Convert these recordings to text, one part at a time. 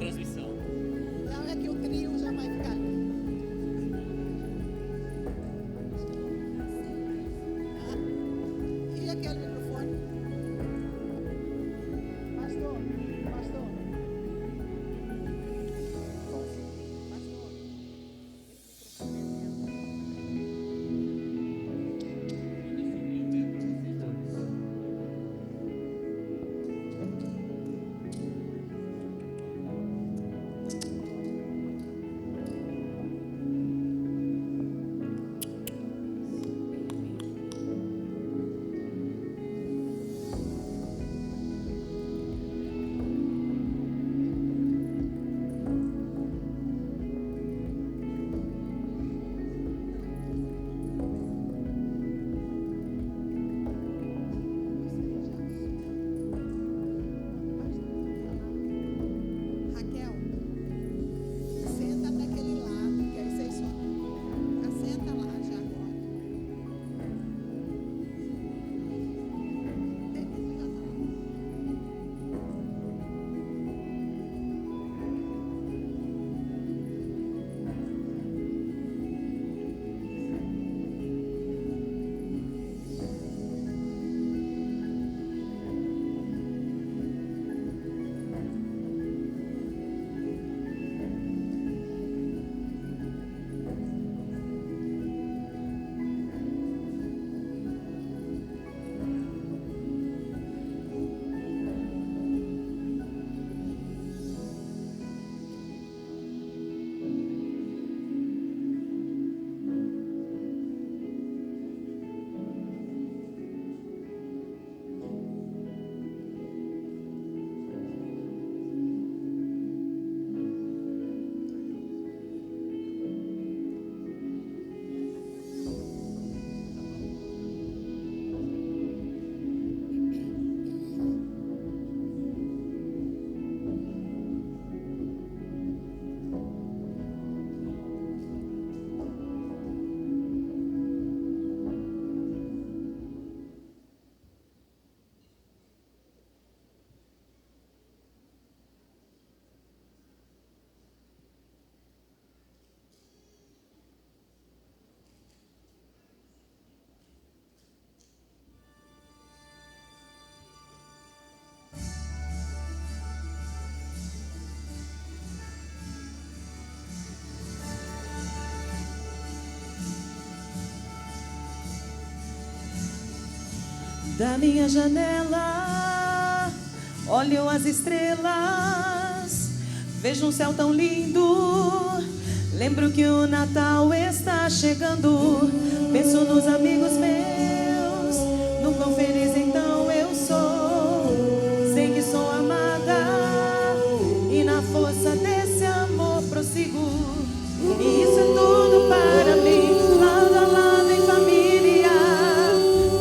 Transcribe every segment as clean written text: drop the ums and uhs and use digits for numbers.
transmissão. Não é que o trio já vai ficar. E aquele microfone? Pastor. Raquel, senta daquele lado, que aí vocês só. Assenta lá já agora. Da minha janela, olho as estrelas, vejo um céu tão lindo. Lembro que o Natal está chegando. Penso nos amigos meus, no quão feliz então eu sou. Sei que sou amada e na força desse amor prossigo. E isso é tudo para mim. Lado a lado em família,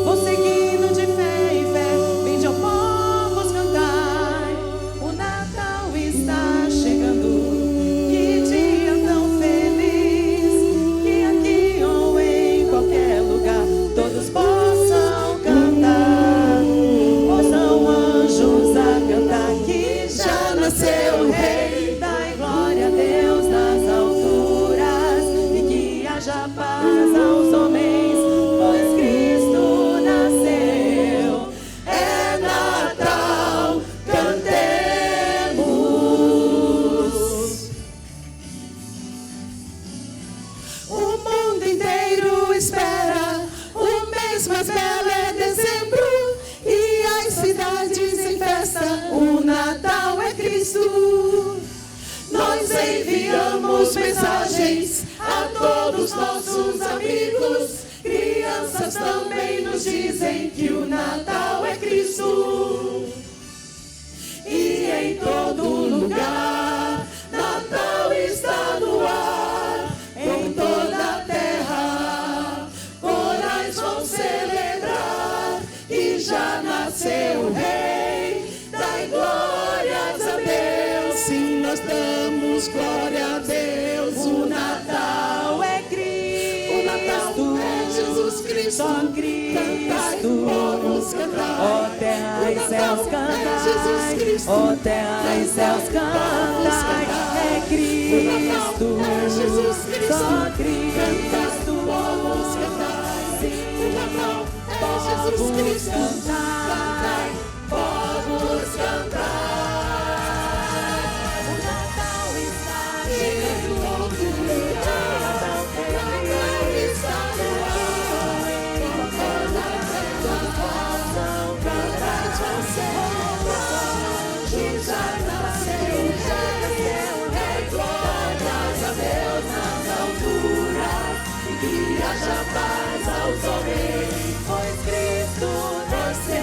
vou seguindo de fé em fé. Vinde ao povos cantar, o Natal está chegando. Que dia tão feliz, que aqui ou em qualquer lugar todos possam cantar. Ouçam anjos a cantar que já nasceu o Rei. Dai glória a Deus nas alturas e que haja paz aos homens, pois Cristo nasceu. É Natal, cantemos. O mundo inteiro espera, o mês mais belo é dezembro e as cidades em festa, o Natal é Cristo. Nós enviamos mensagens a todos nossos amigos. Crianças também nos dizem que o Natal é Cristo. E em todo lugar, Natal está no ar. Em toda a terra, corais vão celebrar. E já nasceu o Rei. Dai glórias a Deus. Sim, nós damos glória a Deus. O Natal é Cristo. O Natal é Jesus Cristo. Só Cristo. Cantai, povos, cantai. Ó terra e céus, cantai. Ó terra e céus, cantai. Jesus Cristo. Cantai, povos, cantai. O Natal está chegando, o Natal está no ar. Todas as possam cantar, que já nasceu o Rei, glórias a Deus nas alturas, que haja paz aos homens, pois Cristo nasceu.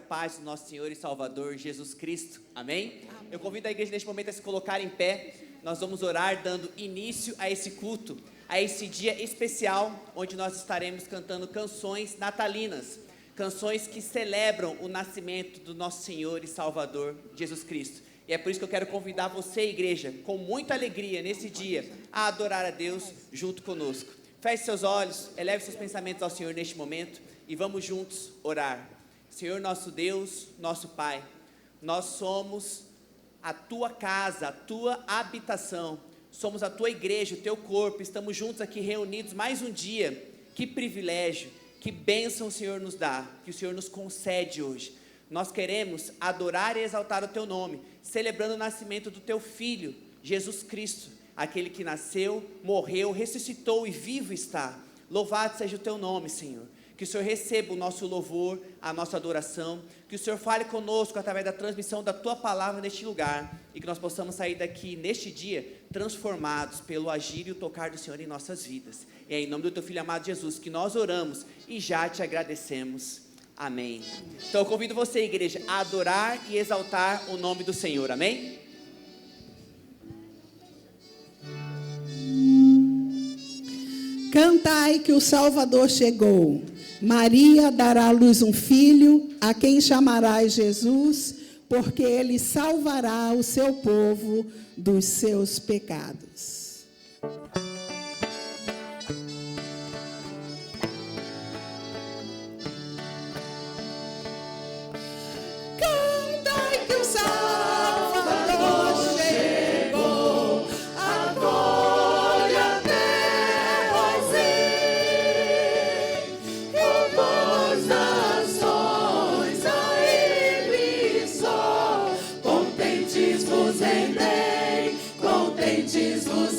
Paz do nosso Senhor e Salvador Jesus Cristo, amém? Eu convido a igreja neste momento a se colocar em pé. Nós vamos orar dando início a esse culto, a esse dia especial, onde nós estaremos cantando canções natalinas, canções que celebram o nascimento do nosso Senhor e Salvador Jesus Cristo. E é por isso que eu quero convidar você, igreja, com muita alegria nesse dia, a adorar a Deus junto conosco. Feche seus olhos, eleve seus pensamentos ao Senhor neste momento e vamos juntos orar. Senhor nosso Deus, nosso Pai, nós somos a Tua casa, a Tua habitação, somos a Tua igreja, o Teu corpo, estamos juntos aqui reunidos mais um dia. Que privilégio, que bênção o Senhor nos dá, que o Senhor nos concede hoje. Nós queremos adorar e exaltar o Teu nome, celebrando o nascimento do Teu Filho, Jesus Cristo, aquele que nasceu, morreu, ressuscitou e vivo está. Louvado seja o Teu nome, Senhor. Que o Senhor receba o nosso louvor, a nossa adoração, que o Senhor fale conosco através da transmissão da Tua palavra neste lugar, e que nós possamos sair daqui neste dia transformados pelo agir e o tocar do Senhor em nossas vidas. E é em nome do Teu Filho amado Jesus que nós oramos e já Te agradecemos. Amém. Então eu convido você, igreja, a adorar e exaltar o nome do Senhor. Amém? Cantai que o Salvador chegou. Maria dará à luz um filho, a quem chamarás Jesus, porque ele salvará o seu povo dos seus pecados. Cantai que o Salvador chegou, agora a Deus as nações a Ele só, contentes vos rendei, contentes vos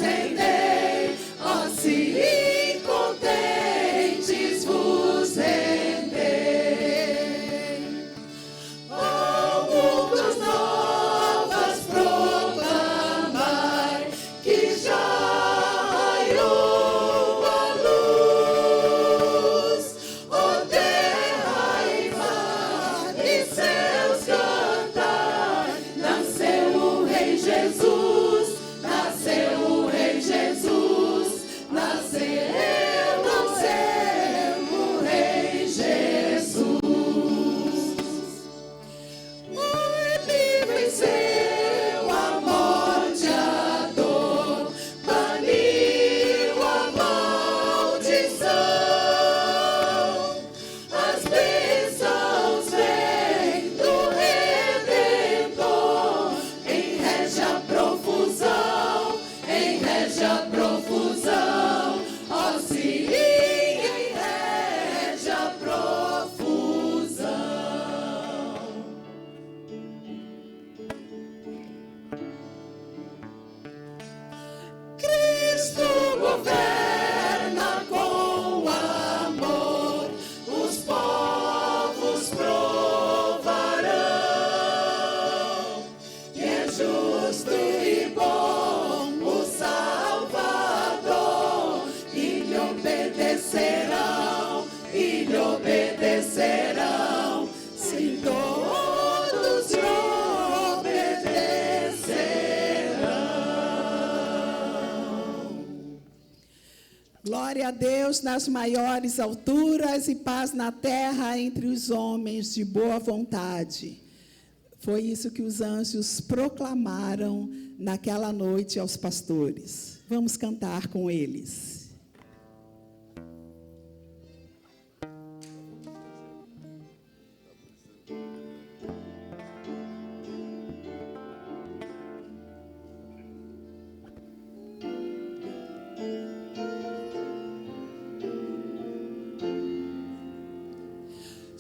Glória a Deus nas maiores alturas e paz na terra entre os homens de boa vontade. Foi isso que os anjos proclamaram naquela noite aos pastores. Vamos cantar com eles.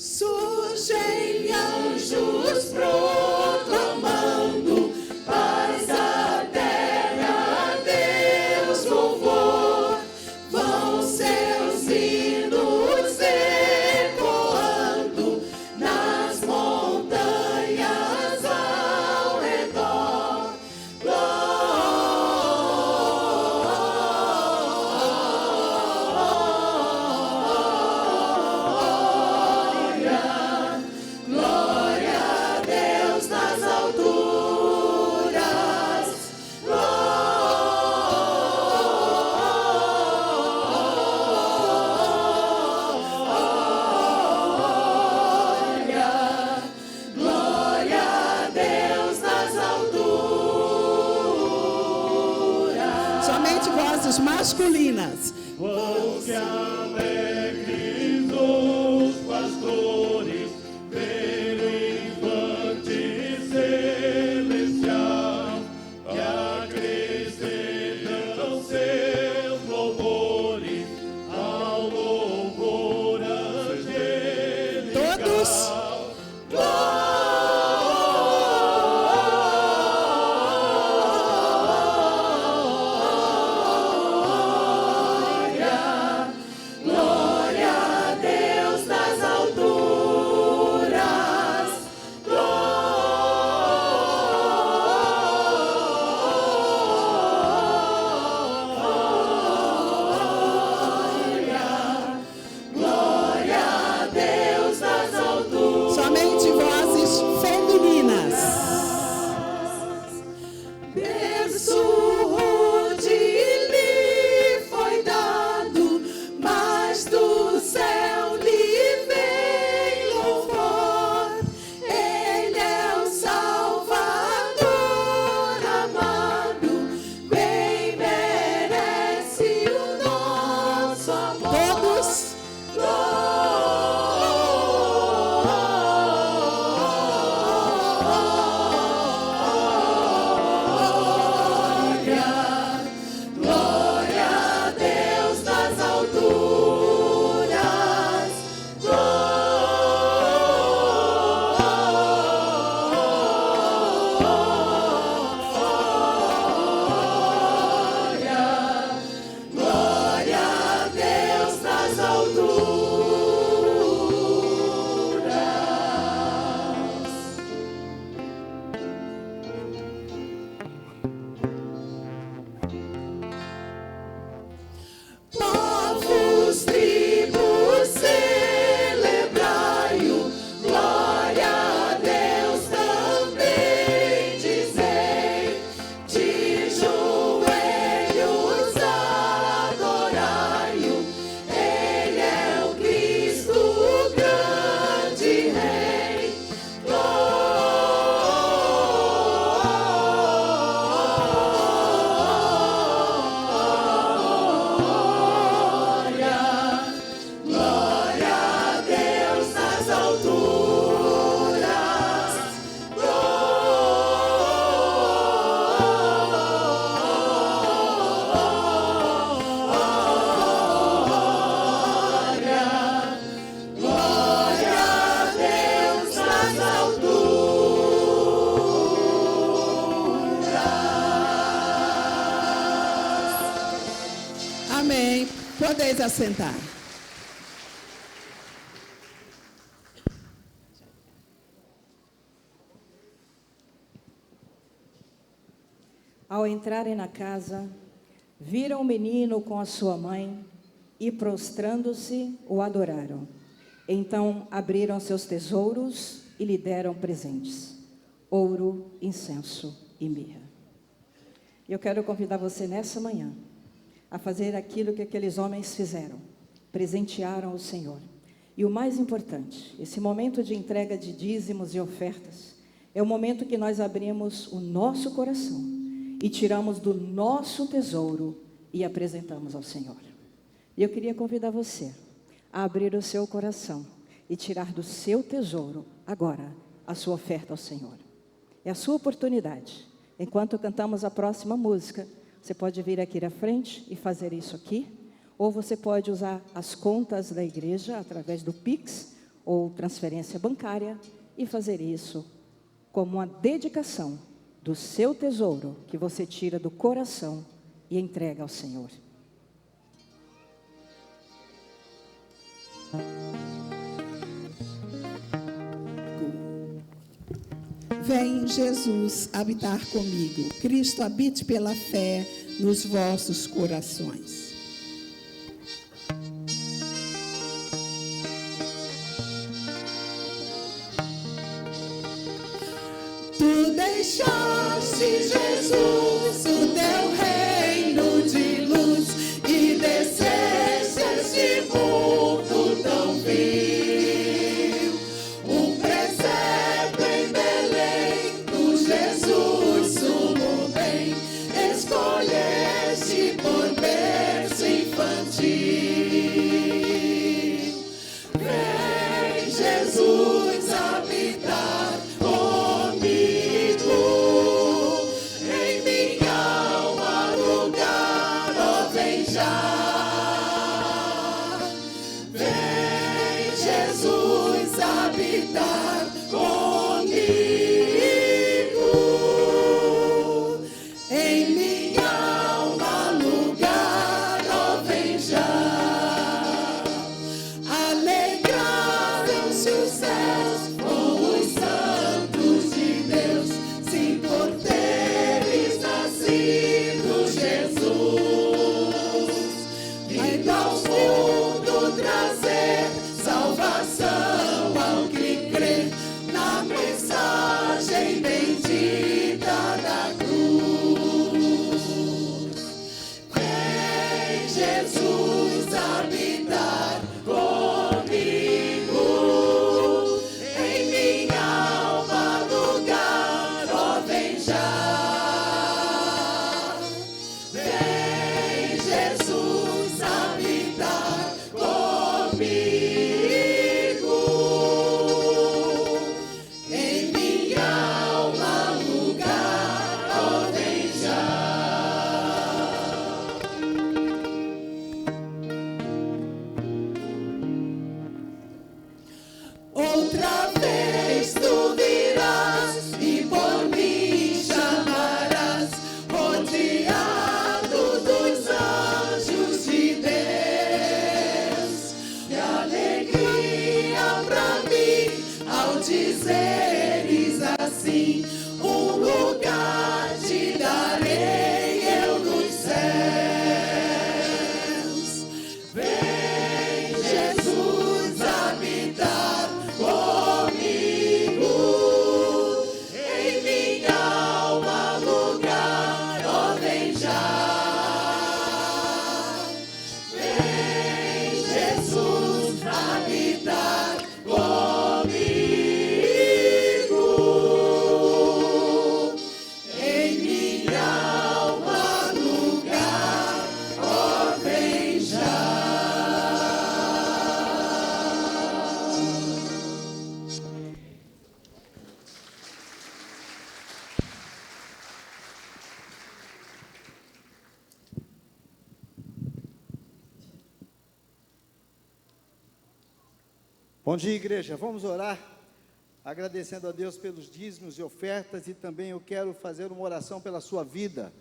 Surgem anjos proclamando paz à terra, Deus louvor. Vão seus hinos ecoando nas montanhas ao redor. Glória a Deus nas alturas. Glória a Deus nas alturas. Somente vozes masculinas. Vão se alegres os pastores, ver o infante celestial, que acrescentam seus louvores ao louvor angelical. Todos. Glória a Deus nas alturas. Glória a Deus nas alturas. Somente vozes femininas. Berço rude lhe foi dado, mas do céu lhe vem louvor. Ele é o Salvador amado, bem merece o nosso amor. Todos. Glória a Deus nas alturas. Glória a Deus nas alturas. Povos, tribos, celebrai-o, glória a Deus também dizei, de joelhos adorai-o, Ele é o Cristo, o grande Rei. Glória a Deus nas alturas. Glória a Deus nas alturas. Amém. Podeis assentar. Ao entrarem na casa, viram o menino com a sua mãe e, prostrando-se, o adoraram. Então abriram seus tesouros e lhe deram presentes: ouro, incenso e mirra. Eu quero convidar você nessa manhã a fazer aquilo que aqueles homens fizeram, presentearam o Senhor. E o mais importante, esse momento de entrega de dízimos e ofertas, é o momento que nós abrimos o nosso coração e tiramos do nosso tesouro e apresentamos ao Senhor. E eu queria convidar você a abrir o seu coração e tirar do seu tesouro, agora, a sua oferta ao Senhor. É a sua oportunidade. Enquanto cantamos a próxima música, você pode vir aqui à frente e fazer isso aqui, ou você pode usar as contas da igreja através do Pix ou transferência bancária e fazer isso como uma dedicação do seu tesouro que você tira do coração e entrega ao Senhor. Vem, Jesus, habitar comigo. Cristo habite pela fé nos vossos corações. Tu deixaste, Jesus, o teu reino de luz e desceste este mundo tão vil. Um presépio em Belém, tu, Jesus, sumo bem, escolheste por berço infantil. Vem, Jesus, habitar comigo, em minha alma lugar, ó, vem já. Vem, Jesus, habitar comigo, em minha alma lugar, ó, vem já. Alegraram-se os céus com os santos de Deus, sim, por teres nascido, Jesus. Vindo ao mundo trazer salvação ao que crê na mensagem bendita da cruz. Vem, Jesus, habitar comigo, em minha alma lugar, ó, vem já. Vem, Jesus, habitar comigo, em minha alma lugar, ó, vem já. Outra vez tu virás e por mim chamarás, rodeado dos anjos de Deus. E alegria pra mim ao dizeres assim: um lugar te darei eu nos céus. Vem, Jesus, habitar comigo, em minha alma lugar, ó, vem já. Vem, Jesus, habitar comigo, em minha alma lugar, ó, vem já. Bom dia, igreja. Vamos orar, agradecendo a Deus pelos dízimos e ofertas, e também eu quero fazer uma oração pela sua vida,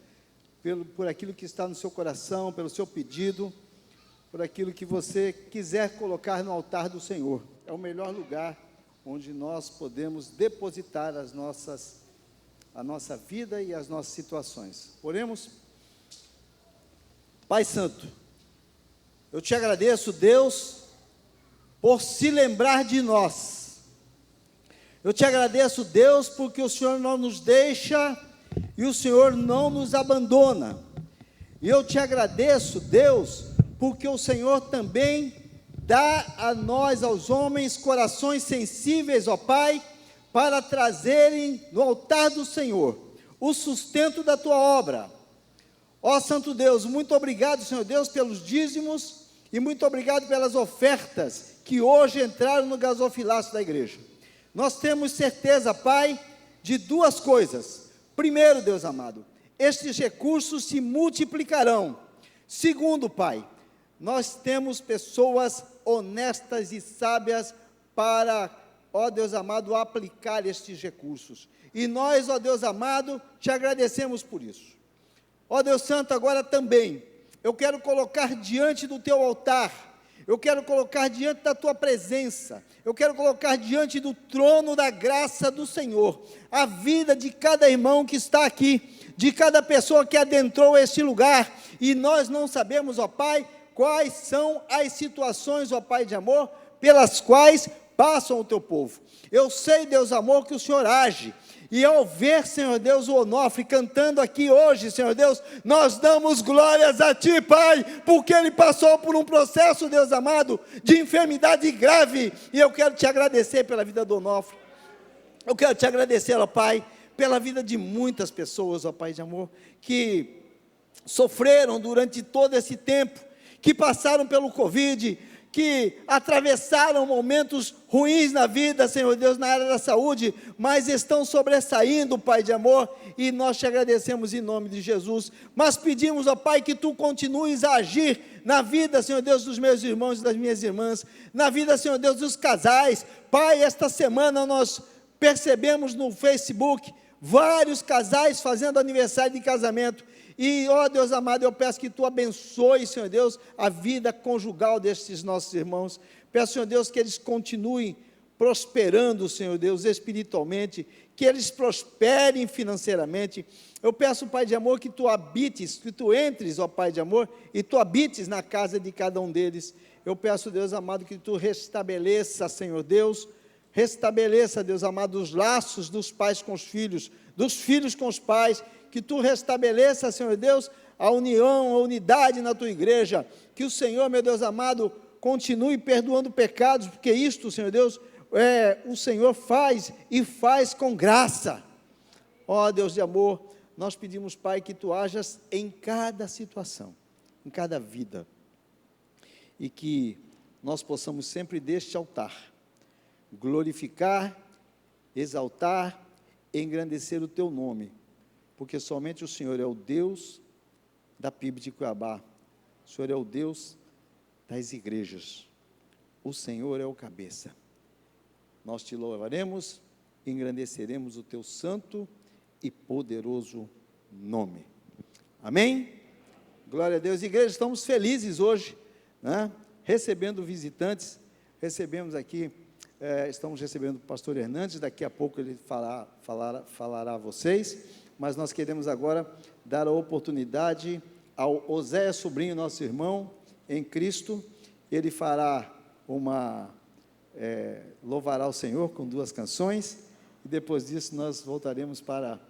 por aquilo que está no seu coração, pelo seu pedido, por aquilo que você quiser colocar no altar do Senhor. É o melhor lugar onde nós podemos depositar a nossa vida e as nossas situações. Oremos. Pai Santo, eu te agradeço, Deus, por se lembrar de nós. Eu te agradeço, Deus, porque o Senhor não nos deixa e o Senhor não nos abandona. E eu te agradeço, Deus, porque o Senhor também dá a nós, aos homens, corações sensíveis, ó Pai, para trazerem no altar do Senhor o sustento da tua obra. Ó Santo Deus, muito obrigado, Senhor Deus, pelos dízimos e muito obrigado pelas ofertas que hoje entraram no gasofilaço da igreja. Nós temos certeza, Pai, de duas coisas. Primeiro, Deus amado, estes recursos se multiplicarão. Segundo, Pai, nós temos pessoas honestas e sábias para, ó Deus amado, aplicar estes recursos. E nós, ó Deus amado, te agradecemos por isso. Ó Deus Santo, agora também, eu quero colocar diante do teu altar, eu quero colocar diante da tua presença, eu quero colocar diante do trono da graça do Senhor, a vida de cada irmão que está aqui, de cada pessoa que adentrou este lugar, e nós não sabemos, ó Pai, quais são as situações, ó Pai de amor, pelas quais passam o teu povo. Eu sei, Deus amor, que o Senhor age, e ao ver, Senhor Deus, o Onofre cantando aqui hoje, Senhor Deus, nós damos glórias a Ti, Pai, porque ele passou por um processo, Deus amado, de enfermidade grave, e eu quero te agradecer pela vida do Onofre, eu quero te agradecer, ó Pai, pela vida de muitas pessoas, ó Pai de amor, que sofreram durante todo esse tempo, que passaram pelo Covid, que atravessaram momentos ruins na vida, Senhor Deus, na área da saúde, mas estão sobressaindo, Pai de amor, e nós te agradecemos em nome de Jesus, mas pedimos, ó Pai, que Tu continues a agir na vida, Senhor Deus, dos meus irmãos e das minhas irmãs, na vida, Senhor Deus, dos casais. Pai, esta semana nós percebemos no Facebook, vários casais fazendo aniversário de casamento, e, ó Deus amado, eu peço que Tu abençoe, Senhor Deus, a vida conjugal destes nossos irmãos. Peço, Senhor Deus, que eles continuem prosperando, Senhor Deus, espiritualmente, que eles prosperem financeiramente. Eu peço, Pai de amor, que Tu habites, que Tu entres, ó Pai de amor, e Tu habites na casa de cada um deles. Eu peço, Deus amado, que Tu restabeleça, Senhor Deus, restabeleça, Deus amado, os laços dos pais com os filhos, dos filhos com os pais, que Tu restabeleça, Senhor Deus, a união, a unidade na Tua igreja, que o Senhor, meu Deus amado, continue perdoando pecados, porque isto, Senhor Deus, o Senhor faz, e faz com graça. Ó Deus de amor, nós pedimos, Pai, que Tu hajas em cada situação, em cada vida, e que nós possamos sempre deste altar, glorificar, exaltar, engrandecer o Teu nome, porque somente o Senhor é o Deus da PIB de Cuiabá, o Senhor é o Deus das igrejas, o Senhor é o cabeça. Nós Te louvaremos, engrandeceremos o Teu santo e poderoso nome. Amém? Glória a Deus. Igreja, estamos felizes hoje, né? Recebendo visitantes, recebemos aqui, estamos recebendo o pastor Hernandes, daqui a pouco ele falará a vocês, mas nós queremos agora dar a oportunidade ao Oséias Sobrinho, nosso irmão em Cristo. Ele fará louvará o Senhor com 2 canções, e depois disso nós voltaremos para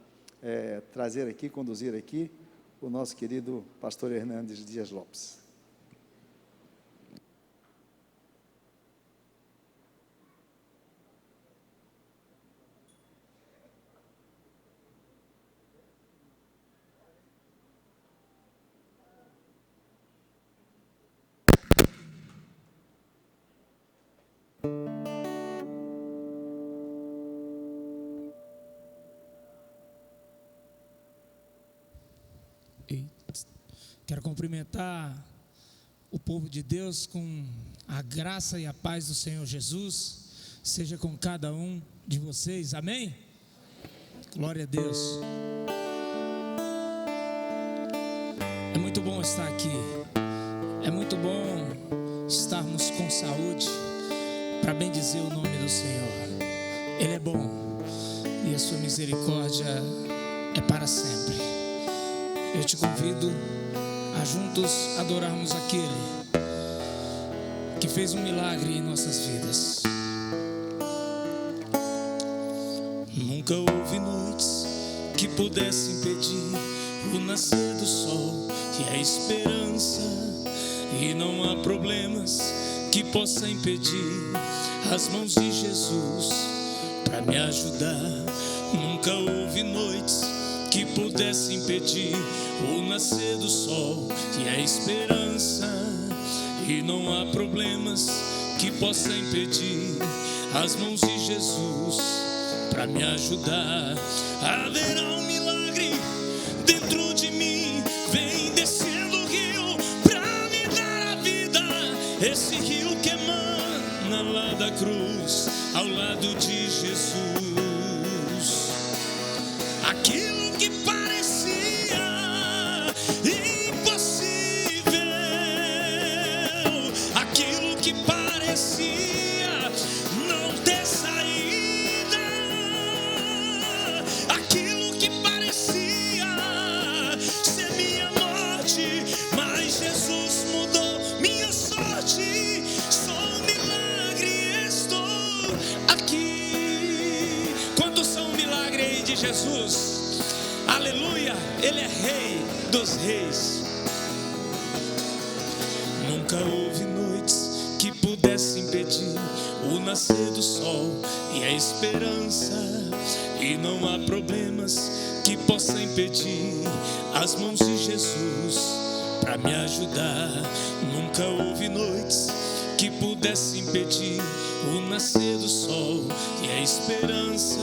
conduzir aqui o nosso querido pastor Hernandes Dias Lopes. Quero cumprimentar o povo de Deus com a graça e a paz do Senhor Jesus, seja com cada um de vocês, amém? Glória a Deus. É muito bom estar aqui, é muito bom estarmos com saúde, para bendizer o nome do Senhor. Ele é bom, e a sua misericórdia é para sempre. Eu te convido a juntos adorarmos aquele que fez um milagre em nossas vidas. Nunca houve noites que pudessem impedir o nascer do sol e a esperança, e não há problemas que possa impedir as mãos de Jesus para me ajudar. Nunca houve noites que pudesse impedir o nascer do sol e a esperança, e não há problemas que possa impedir as mãos de Jesus para me ajudar. Haverá um milagre dentro de mim, vem descendo o rio pra me dar a vida, esse rio que emana lá da cruz, ao lado de Jesus. Aquilo que parecia impossível, aquilo que parecia não ter saída, aquilo que parecia ser minha morte, mas Jesus mudou minha sorte. Sou um milagre, estou aqui. Quantos são um milagre aí de Jesus? Aleluia, Ele é Rei dos Reis. Nunca houve noites que pudesse impedir o nascer do sol e a esperança, e não há problemas que possa impedir as mãos de Jesus para me ajudar. Nunca houve noites que pudesse impedir o nascer do sol e a esperança,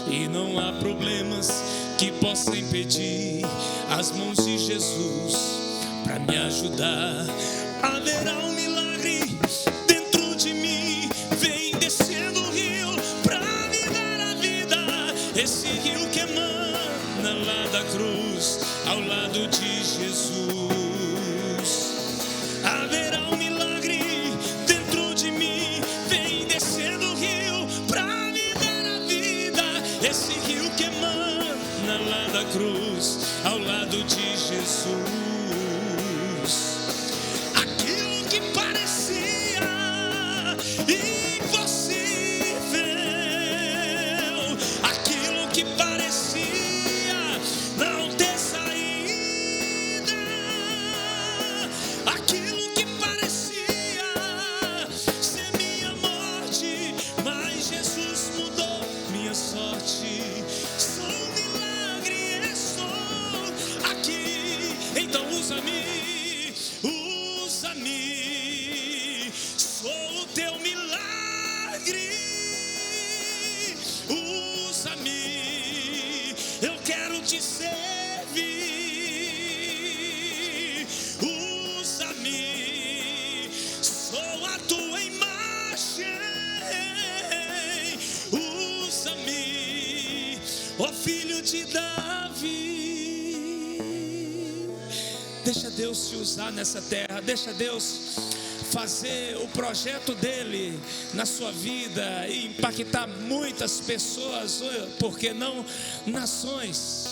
e não há problemas que possa impedir as mãos de Jesus para me ajudar. Haverá um milagre dentro de mim, vem descendo o rio pra me dar a vida, esse rio que emana lá da cruz, ao lado de Jesus. Haverá um milagre dentro de mim, vem descendo o rio pra me dar a vida, esse rio que emana lá da cruz, ao lado de Jesus. Aquilo que parecia impossível, aquilo que parecia não ter saída, aquilo que parecia ser minha morte, mas Jesus mudou minha sorte. Sou um milagre, estou aqui. Então usa-me, usa-me, sou o teu milagre. Usa-me, eu quero te servir. Usa-me, sou a tua imagem. Usa-me, ó filho de Davi. Deixa Deus te usar nessa terra, deixa Deus fazer o projeto dele na sua vida e impactar muitas pessoas, porque não nações.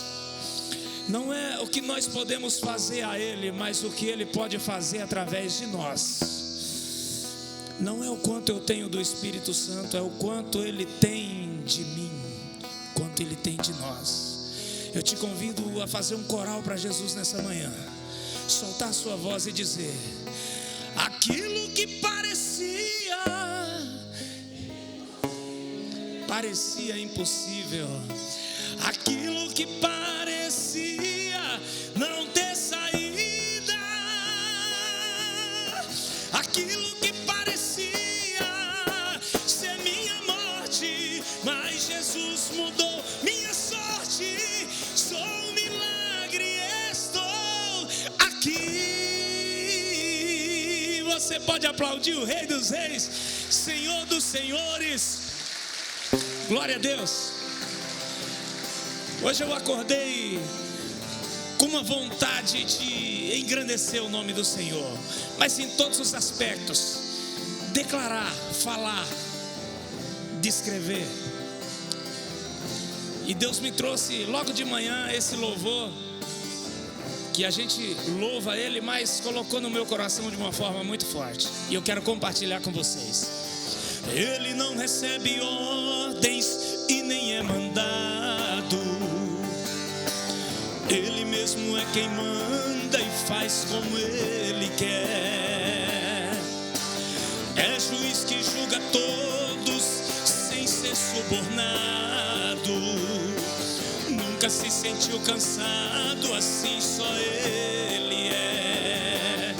Não é o que nós podemos fazer a ele, mas o que ele pode fazer através de nós. Não é o quanto eu tenho do Espírito Santo, é o quanto ele tem de mim, quanto ele tem de nós. Eu te convido a fazer um coral para Jesus nessa manhã, soltar a sua voz e dizer: aquilo que parecia impossível, aquilo que parecia não ter saída, aquilo que parecia ser minha morte, mas Jesus mudou minha sorte. Sou um milagre, estou aqui. Você pode aplaudir o Rei dos Reis, Senhor dos Senhores. Glória a Deus. Hoje eu acordei com uma vontade de engrandecer o nome do Senhor, mas em todos os aspectos: declarar, falar, descrever. E Deus me trouxe logo de manhã esse louvor, que a gente louva Ele, mas colocou no meu coração de uma forma muito forte, e eu quero compartilhar com vocês. Ele não recebe ordens e nem é mandado, Ele mesmo é quem manda vida e faz como Ele quer. É juiz que julga todos sem ser subornado. Nunca se sentiu cansado, assim só Ele é.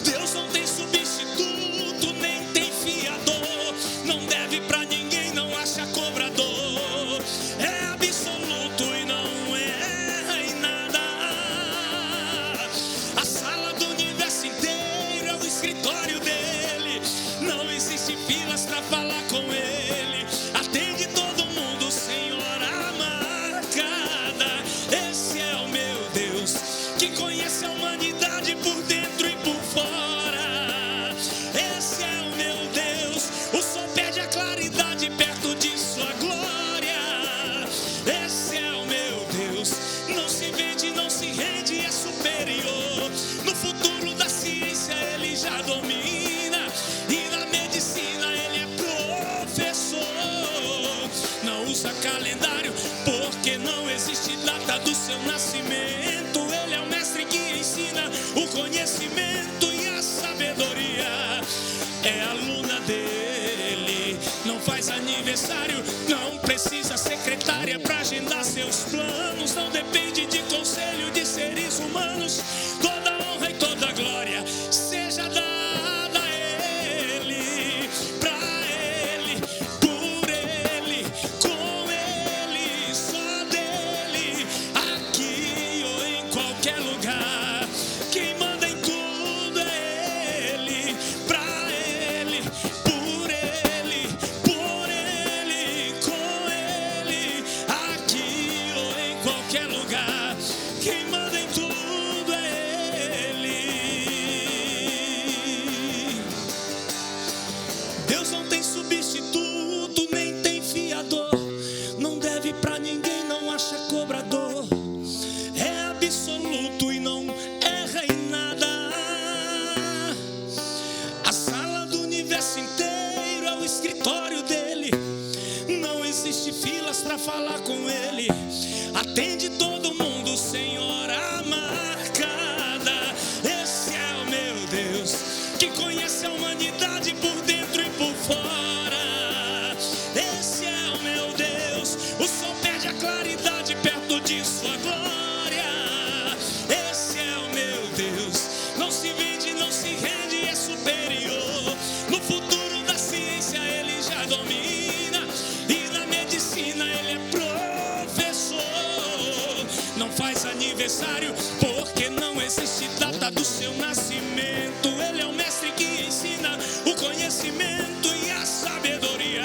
Deus não tem substituto, nem tem fiador. Não deve pra ninguém, não acha cobrador. É absoluto e não erra em nada. A sala do universo inteiro é o escritório dele. Não existe filas pra falar com ele. Atende todo mundo sem hora marcada. Esse é o meu Deus, que conhece a humanidade por dentro e por fora. Esse é o meu Deus, o sol perde a claridade perto de sua glória. Esse é o meu Deus, não se vende, não se rende, é superior. No futuro da ciência ele já domina, e na medicina ele é professor. Não usa calendário porque não existe data do seu nascimento. Ele é o mestre que ensina o conhecimento e a sabedoria. É aluna dele, não faz aniversário, não precisa secretária pra agendar seus planos. Não depende de conselho de seres humanos. Toda honra e toda glória seja dada a ele, pra ele, por ele, com ele, só dele, aqui ou em qualquer lugar. Quem manda em tudo é ele, pra ele, por ele, com ele, aqui ou em qualquer lugar. Quem manda em tudo é ele. Deus não tem substituto, nem tem fiador. Não deve pra ninguém, não acha cobrador. É absoluto e não erra em nada. A sala do universo inteiro é o escritório dele. Não existe filas pra falar com ele. Atende todo mundo sem hora marcada. Esse é o meu Deus, que conhece a humanidade por dentro e por fora. Esse é o meu Deus, o sol perde a claridade perto de sua glória. Esse é o meu Deus, não se vende, não se rende, é superior. No futuro da ciência ele já domina, e na medicina ele é professor. Não faz aniversário porque não existe data do seu nascimento. Ele é o mestre que ensina o conhecimento e a sabedoria.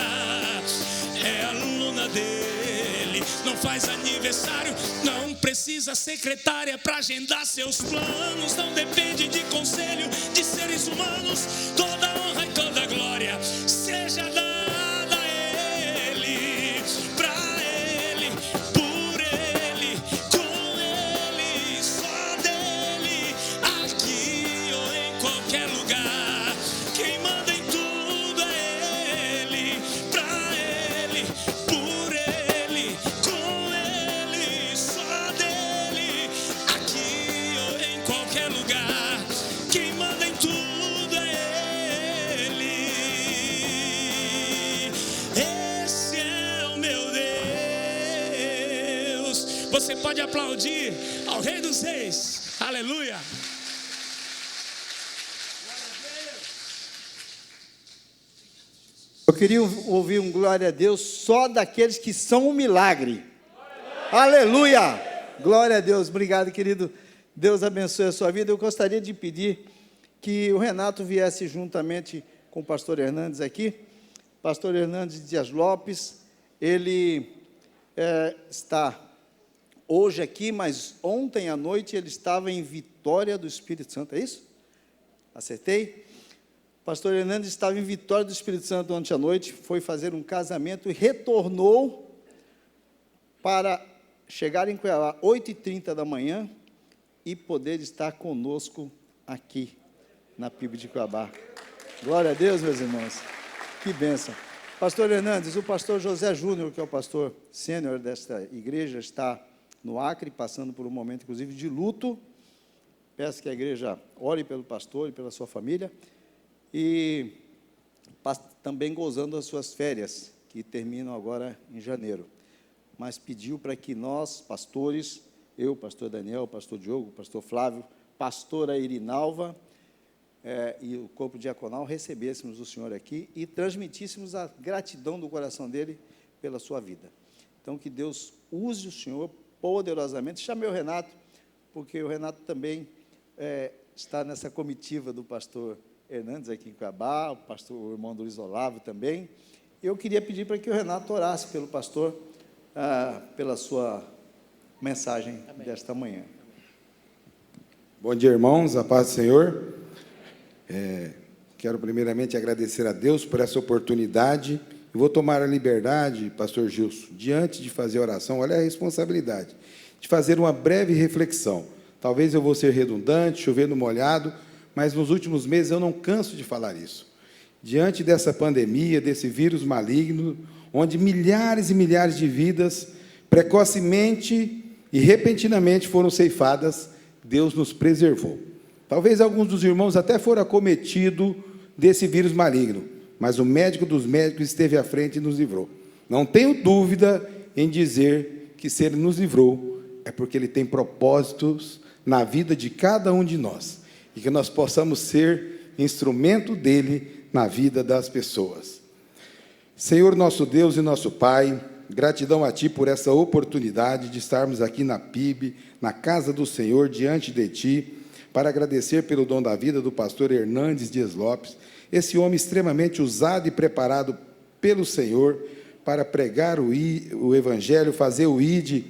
É aluna dele, não faz aniversário, não precisa secretária pra agendar seus planos. Não depende de conselho de seres humanos. Toda honra e toda glória seja dada a ele, pra ele, por ele, com ele, só dele, aqui ou em qualquer lugar. Quem manda em tudo é ele, pra ele, por ele, com ele, só dele, aqui ou em qualquer lugar. Quem manda em tudo é ele. Esse é o meu Deus. Você pode aplaudir ao Rei dos Reis. Aleluia. Eu queria ouvir um glória a Deus só daqueles que são um milagre. Aleluia! Glória a Deus. Obrigado, querido. Deus abençoe a sua vida. Eu gostaria de pedir que o Renato viesse juntamente com o pastor Hernandes aqui. Pastor Hernandes Dias Lopes, ele está hoje aqui, mas ontem à noite ele estava em Vitória do Espírito Santo, é isso? Acertei? Pastor Hernandes estava em Vitória do Espírito Santo ontem à noite, foi fazer um casamento e retornou para chegar em Cuiabá 8h30 da manhã e poder estar conosco aqui na PIB de Cuiabá. Glória a Deus, meus irmãos. Que bênção. Pastor Hernandes, o pastor José Júnior, que é o pastor sênior desta igreja, está no Acre, passando por um momento, inclusive, de luto. peço que a igreja ore pelo pastor e pela sua família, e também gozando as suas férias, que terminam agora em janeiro. Mas pediu para que nós, pastores, eu, pastor Daniel, pastor Diogo, pastor Flávio, pastora Irinalva, e o corpo diaconal, recebêssemos o senhor aqui e transmitíssemos a gratidão do coração dele pela sua vida. Então, que Deus use o senhor poderosamente. Chamei o Renato, porque o Renato também está nessa comitiva do pastor Hernandes aqui em Cuiabá, o irmão do Luiz Olavo também. Eu queria pedir para que o Renato orasse pelo pastor, pela sua mensagem desta manhã. Bom dia, irmãos, a paz do Senhor. Quero primeiramente agradecer a Deus por essa oportunidade. Eu vou tomar a liberdade, pastor Gilson, diante de fazer a oração, olha a responsabilidade, de fazer uma breve reflexão. Talvez eu vou ser redundante, chover no molhado, mas nos últimos meses eu não canso de falar isso. Diante dessa pandemia, desse vírus maligno, onde milhares e milhares de vidas precocemente e repentinamente foram ceifadas, Deus nos preservou. Talvez alguns dos irmãos até foram acometidos desse vírus maligno, mas o médico dos médicos esteve à frente e nos livrou. Não tenho dúvida em dizer que se Ele nos livrou, é porque Ele tem propósitos na vida de cada um de nós, e que nós possamos ser instrumento dEle na vida das pessoas. Senhor, nosso Deus e nosso Pai, gratidão a Ti por essa oportunidade de estarmos aqui na PIB, na casa do Senhor, diante de Ti, para agradecer pelo dom da vida do pastor Hernandes Dias Lopes, esse homem extremamente usado e preparado pelo Senhor para pregar o Evangelho, fazer o ID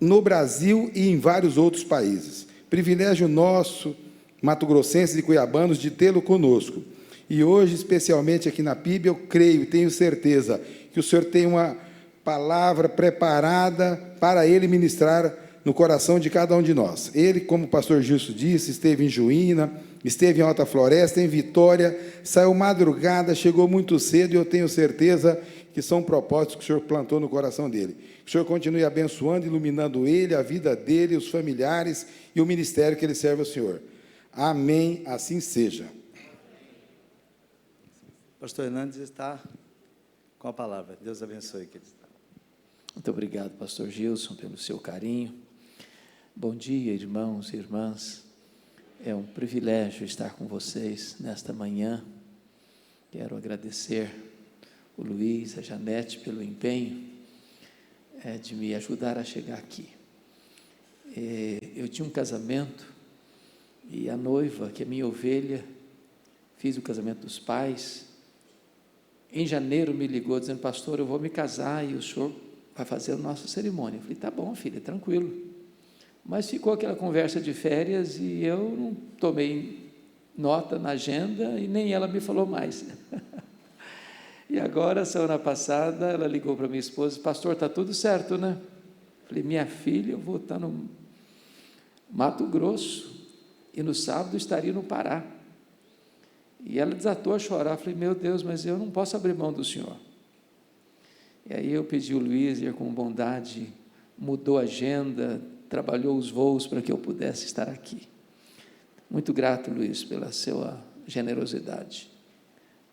no Brasil e em vários outros países. Privilégio nosso, mato-grossenses e cuiabanos, de tê-lo conosco. E hoje, especialmente aqui na PIB, eu creio e tenho certeza que o Senhor tem uma palavra preparada para Ele ministrar no coração de cada um de nós. Ele, como o pastor Gilson disse, esteve em Juína, esteve em Alta Floresta, em Vitória, saiu madrugada, chegou muito cedo, e eu tenho certeza que são propósitos que o Senhor plantou no coração dele. Que o Senhor continue abençoando, iluminando ele, a vida dele, os familiares e o ministério que ele serve ao Senhor. Amém, assim seja. Pastor Hernandes está com a palavra. Deus abençoe, querido. Muito obrigado, pastor Gilson, pelo seu carinho. Bom dia, irmãos e irmãs. É um privilégio estar com vocês nesta manhã. Quero agradecer o Luiz, a Janete, pelo empenho de me ajudar a chegar aqui. Eu tinha um casamento e a noiva, que é minha ovelha, fiz o casamento dos pais. Em janeiro me ligou dizendo: pastor, eu vou me casar e o senhor vai fazer a nossa cerimônia. Eu falei: tá bom, filha, tranquilo. Mas ficou aquela conversa de férias e eu não tomei nota na agenda e nem ela me falou mais. E agora, semana passada, ela ligou para minha esposa: pastor, está tudo certo, né? Eu falei: minha filha, eu vou estar no Mato Grosso e no sábado estaria no Pará. E ela desatou a chorar. Eu falei: meu Deus, mas eu não posso abrir mão do senhor. E aí eu pedi o Luiz, e ele, com bondade, mudou a agenda, trabalhou os voos para que eu pudesse estar aqui. Muito grato, Luiz, pela sua generosidade.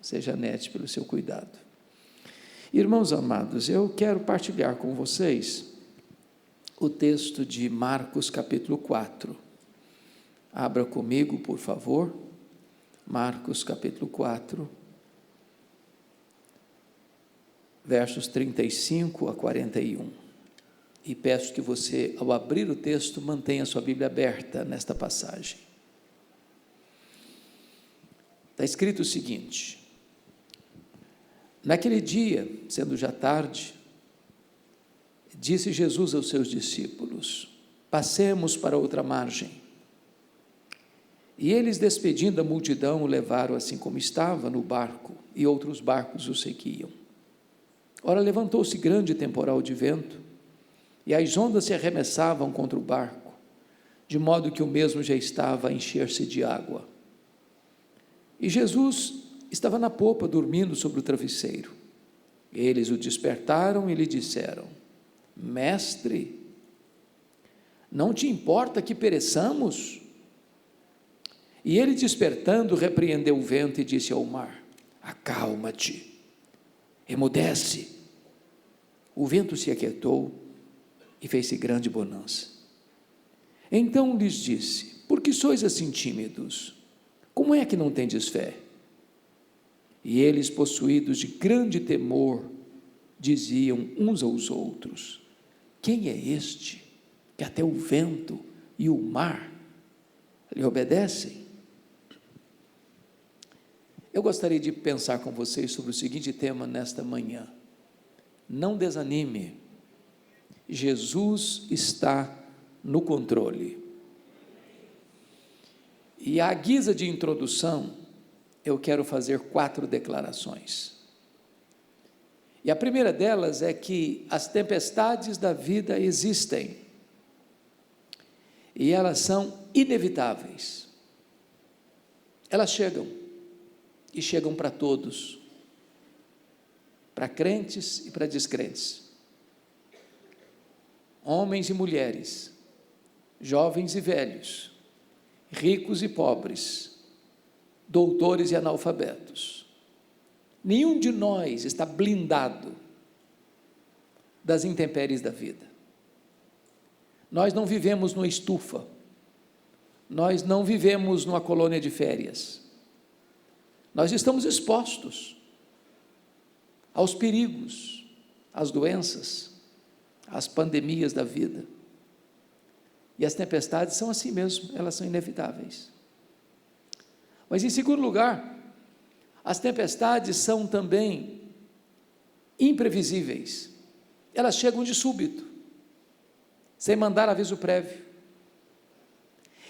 Você, Janete, pelo seu cuidado. Irmãos amados, eu quero partilhar com vocês o texto de Marcos, capítulo 4. Abra comigo, por favor. Marcos, capítulo 4. Versos 35 a 41. E peço que você, ao abrir o texto, mantenha a sua Bíblia aberta nesta passagem. Está escrito o seguinte: naquele dia, sendo já tarde, disse Jesus aos seus discípulos: passemos para outra margem. E eles, despedindo a multidão, o levaram assim como estava no barco, e outros barcos o seguiam. Ora, levantou-se grande temporal de vento, e as ondas se arremessavam contra o barco, de modo que o mesmo já estava a encher-se de água. E Jesus estava na popa, dormindo sobre o travesseiro. Eles o despertaram e lhe disseram: Mestre, não te importa que pereçamos? E ele, despertando, repreendeu o vento e disse ao mar: acalma-te, emudece. O vento se aquietou e fez-se grande bonança. Então lhes disse: por que sois assim tímidos? Como é que não tendes fé? E eles, possuídos de grande temor, diziam uns aos outros: quem é este que até o vento e o mar lhe obedecem? Eu gostaria de pensar com vocês sobre o seguinte tema nesta manhã: não desanime, Jesus está no controle. E à guisa de introdução, eu quero fazer 4 declarações. E a primeira delas é que as tempestades da vida existem, e elas são inevitáveis. Elas chegam, e chegam para todos, para crentes e para descrentes, homens e mulheres, jovens e velhos, ricos e pobres, doutores e analfabetos. Nenhum de nós está blindado das intempéries da vida. Nós não vivemos numa estufa, nós não vivemos numa colônia de férias. Nós estamos expostos aos perigos, às doenças, às pandemias da vida. E as tempestades são assim mesmo, elas são inevitáveis. Mas, em segundo lugar, as tempestades são também imprevisíveis. Elas chegam de súbito, sem mandar aviso prévio.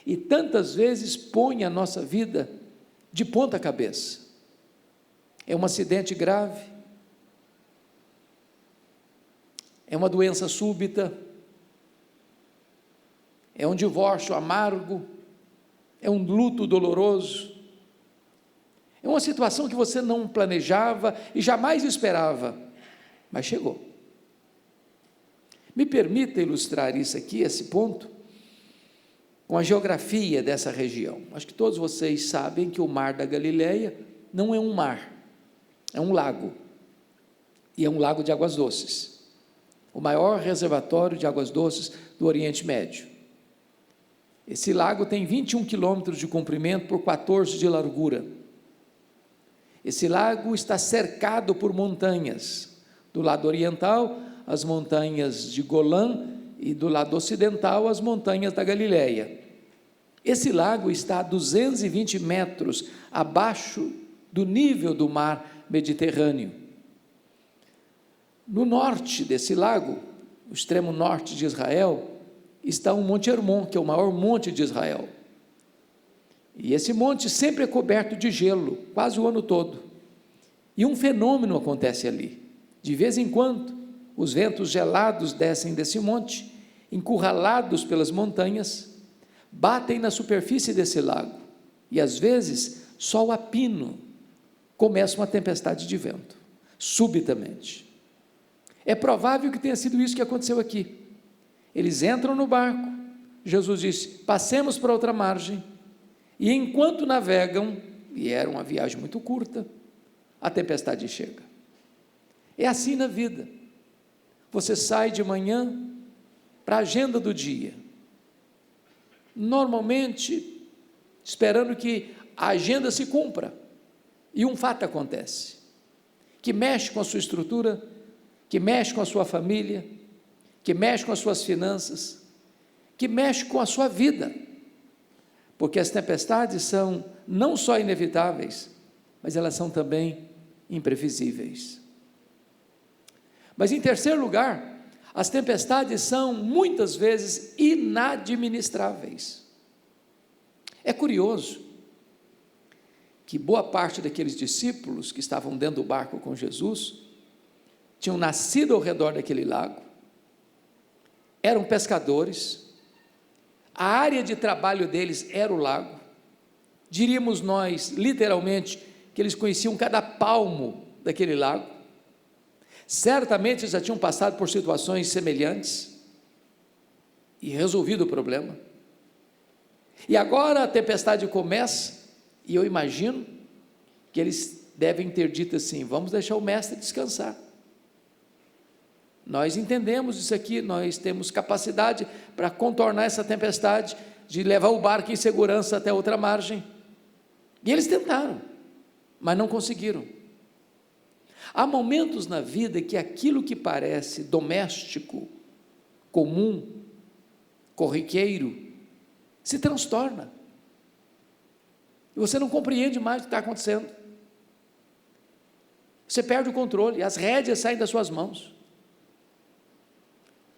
E tantas vezes põem a nossa vida de ponta cabeça. É um acidente grave, é uma doença súbita, é um divórcio amargo, é um luto doloroso, é uma situação que você não planejava e jamais esperava, mas chegou. Me permita ilustrar isso aqui, esse ponto, com a geografia dessa região. Acho que todos vocês sabem que o Mar da Galileia não é um mar, é um lago, e é um lago de águas doces, o maior reservatório de águas doces do Oriente Médio. Esse lago tem 21 quilômetros de comprimento por 14 de largura. Esse lago está cercado por montanhas, do lado oriental, as montanhas de Golã, e do lado ocidental, as montanhas da Galileia. Esse lago está a 220 metros abaixo do nível do mar Mediterrâneo. No norte desse lago, o extremo norte de Israel, está o Monte Hermon, que é o maior monte de Israel. E esse monte sempre é coberto de gelo, quase o ano todo. E um fenômeno acontece ali. De vez em quando, os ventos gelados descem desse monte, encurralados pelas montanhas, batem na superfície desse lago, e às vezes, sol a pino, começa uma tempestade de vento, subitamente. É provável que tenha sido isso que aconteceu aqui. Eles entram no barco, Jesus disse: passemos para outra margem, e enquanto navegam, e era uma viagem muito curta, a tempestade chega. É assim na vida. Você sai de manhã para a agenda do dia, normalmente esperando que a agenda se cumpra, e um fato acontece, que mexe com a sua estrutura, que mexe com a sua família, que mexe com as suas finanças, que mexe com a sua vida, porque as tempestades são não só inevitáveis, mas elas são também imprevisíveis. Mas, em terceiro lugar, as tempestades são muitas vezes inadministráveis. É curioso que boa parte daqueles discípulos que estavam dentro do barco com Jesus tinham nascido ao redor daquele lago, eram pescadores, a área de trabalho deles era o lago, diríamos nós, literalmente, que eles conheciam cada palmo daquele lago, certamente já tinham passado por situações semelhantes e resolvido o problema. E agora a tempestade começa, e eu imagino que eles devem ter dito assim: vamos deixar o mestre descansar. Nós entendemos isso aqui, nós temos capacidade para contornar essa tempestade, de levar o barco em segurança até outra margem. E eles tentaram, mas não conseguiram. Há momentos na vida que aquilo que parece doméstico, comum, corriqueiro, se transtorna. E você não compreende mais o que está acontecendo. Você perde o controle, as rédeas saem das suas mãos.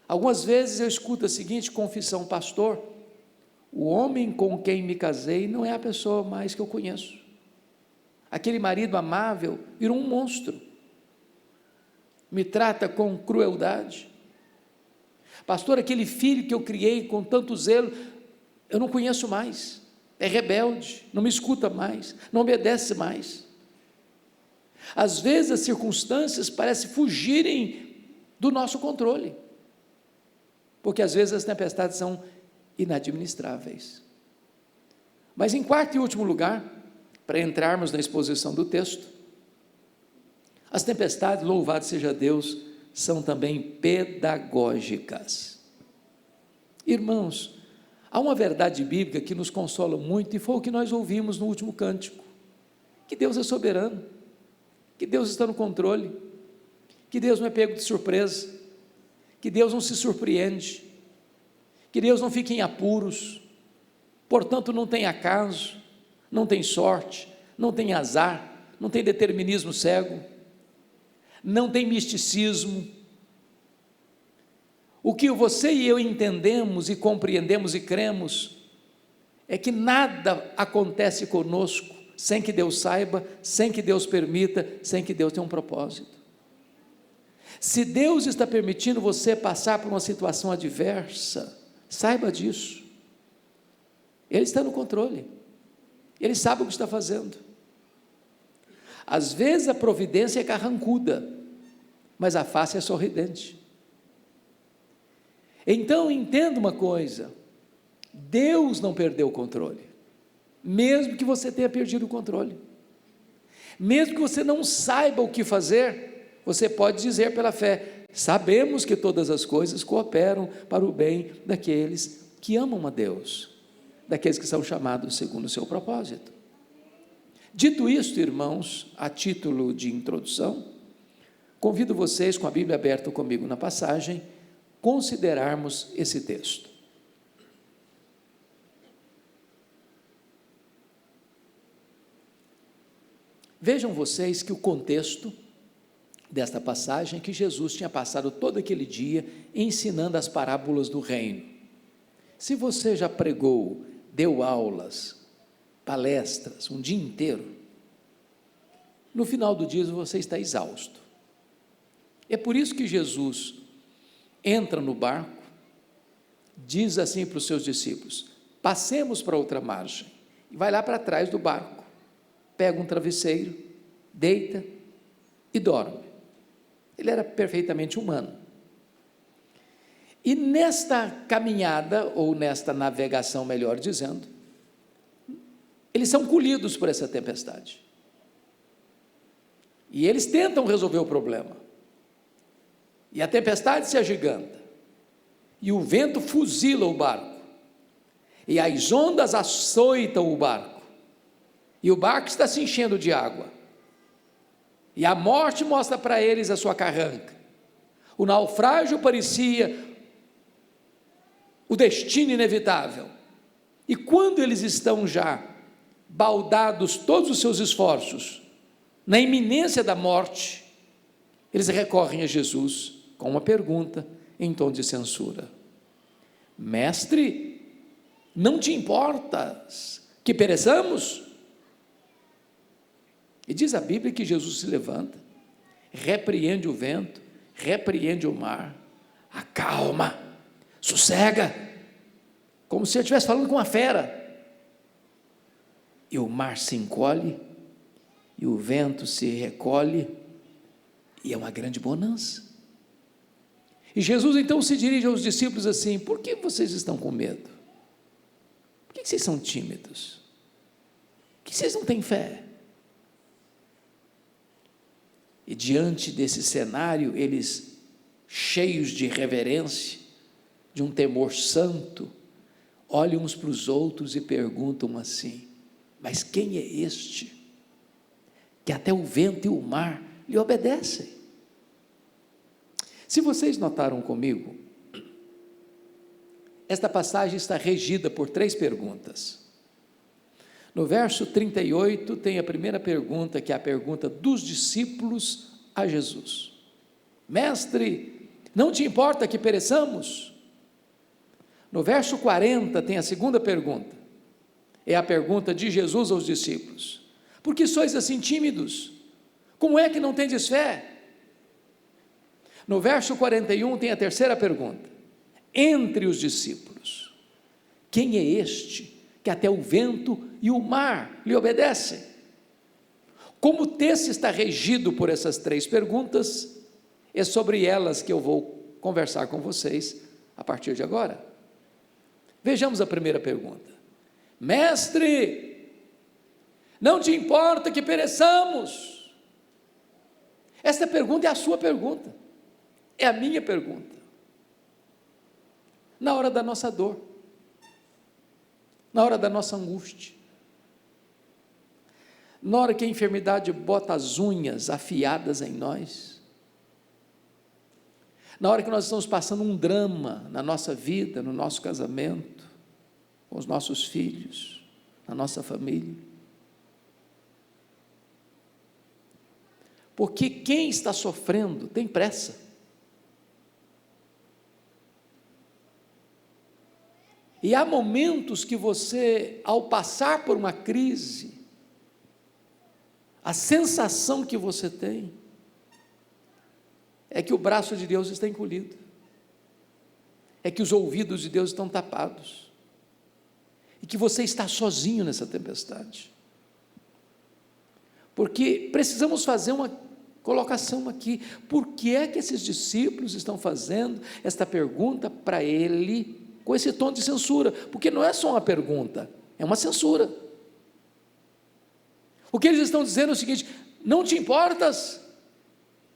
Algumas vezes eu escuto a seguinte confissão: pastor, o homem com quem me casei não é a pessoa mais que eu conheço. Aquele marido amável virou um monstro, me trata com crueldade. Pastor, aquele filho que eu criei com tanto zelo, eu não conheço mais, é rebelde, não me escuta mais, não obedece mais. Às vezes as circunstâncias parecem fugirem do nosso controle, porque às vezes as tempestades são inadministráveis. Mas em quarto e último lugar, para entrarmos na exposição do texto, as tempestades, louvado seja Deus, são também pedagógicas. Irmãos, há uma verdade bíblica que nos consola muito, e foi o que nós ouvimos no último cântico: que Deus é soberano, que Deus está no controle, que Deus não é pego de surpresa, que Deus não se surpreende, que Deus não fica em apuros, portanto não tem acaso, não tem sorte, não tem azar, não tem determinismo cego, não tem misticismo. O que você e eu entendemos e compreendemos e cremos é que nada acontece conosco sem que Deus saiba, sem que Deus permita, sem que Deus tenha um propósito. Se Deus está permitindo você passar por uma situação adversa, saiba disso. Ele está no controle, Ele sabe o que está fazendo. Às vezes a providência é carrancuda, mas a face é sorridente. Então entenda uma coisa: Deus não perdeu o controle, mesmo que você tenha perdido o controle, mesmo que você não saiba o que fazer, você pode dizer pela fé: sabemos que todas as coisas cooperam para o bem daqueles que amam a Deus, daqueles que são chamados segundo o seu propósito. Dito isto, irmãos, a título de introdução, convido vocês, com a Bíblia aberta comigo na passagem, considerarmos esse texto. Vejam vocês que o contexto desta passagem é que Jesus tinha passado todo aquele dia ensinando as parábolas do reino. Se você já pregou, deu aulas, palestras, um dia inteiro, no final do dia você está exausto. É por isso que Jesus entra no barco, diz assim para os seus discípulos: passemos para outra margem, e vai lá para trás do barco, pega um travesseiro, deita e dorme. Ele era perfeitamente humano. E nesta caminhada, ou nesta navegação, melhor dizendo, eles são colhidos por essa tempestade. E eles tentam resolver o problema. E a tempestade se agiganta. E o vento fuzila o barco. E as ondas açoitam o barco. E o barco está se enchendo de água. E a morte mostra para eles a sua carranca. O naufrágio parecia o destino inevitável. E quando eles estão já baldados todos os seus esforços, na iminência da morte, eles recorrem a Jesus com uma pergunta em tom de censura: mestre, não te importas que pereçamos? E diz a Bíblia que Jesus se levanta, repreende o vento, repreende o mar, acalma, sossega, como se ele estivesse falando com uma fera. E o mar se encolhe, e o vento se recolhe, e é uma grande bonança. E Jesus então se dirige aos discípulos assim: por que vocês estão com medo? Por que vocês são tímidos? Por que vocês não têm fé? E diante desse cenário, eles, cheios de reverência, de um temor santo, olham uns para os outros e perguntam assim: mas quem é este, que até o vento e o mar lhe obedecem? Se vocês notaram comigo, esta passagem está regida por 3 perguntas. No verso 38 tem a primeira pergunta, que é a pergunta dos discípulos a Jesus: Mestre, não te importa que pereçamos? No verso 40 tem a segunda pergunta, é a pergunta de Jesus aos discípulos: por que sois assim tímidos? Como é que não tendes fé? No verso 41 tem a terceira pergunta, entre os discípulos: quem é este que até o vento e o mar lhe obedecem? Como o texto está regido por essas 3 perguntas, é sobre elas que eu vou conversar com vocês a partir de agora. Vejamos a primeira pergunta: Mestre, não te importa que pereçamos? Esta pergunta é a sua pergunta, é a minha pergunta. Na hora da nossa dor, na hora da nossa angústia, na hora que a enfermidade bota as unhas afiadas em nós, na hora que nós estamos passando um drama na nossa vida, no nosso casamento, com os nossos filhos, na nossa família. Porque quem está sofrendo tem pressa. E há momentos que você, ao passar por uma crise, a sensação que você tem é que o braço de Deus está encolhido, é que os ouvidos de Deus estão tapados, e que você está sozinho nessa tempestade. Porque precisamos fazer uma colocação aqui: por que é que esses discípulos estão fazendo esta pergunta para ele com esse tom de censura? Porque não é só uma pergunta, é uma censura. O que eles estão dizendo é o seguinte: não te importas?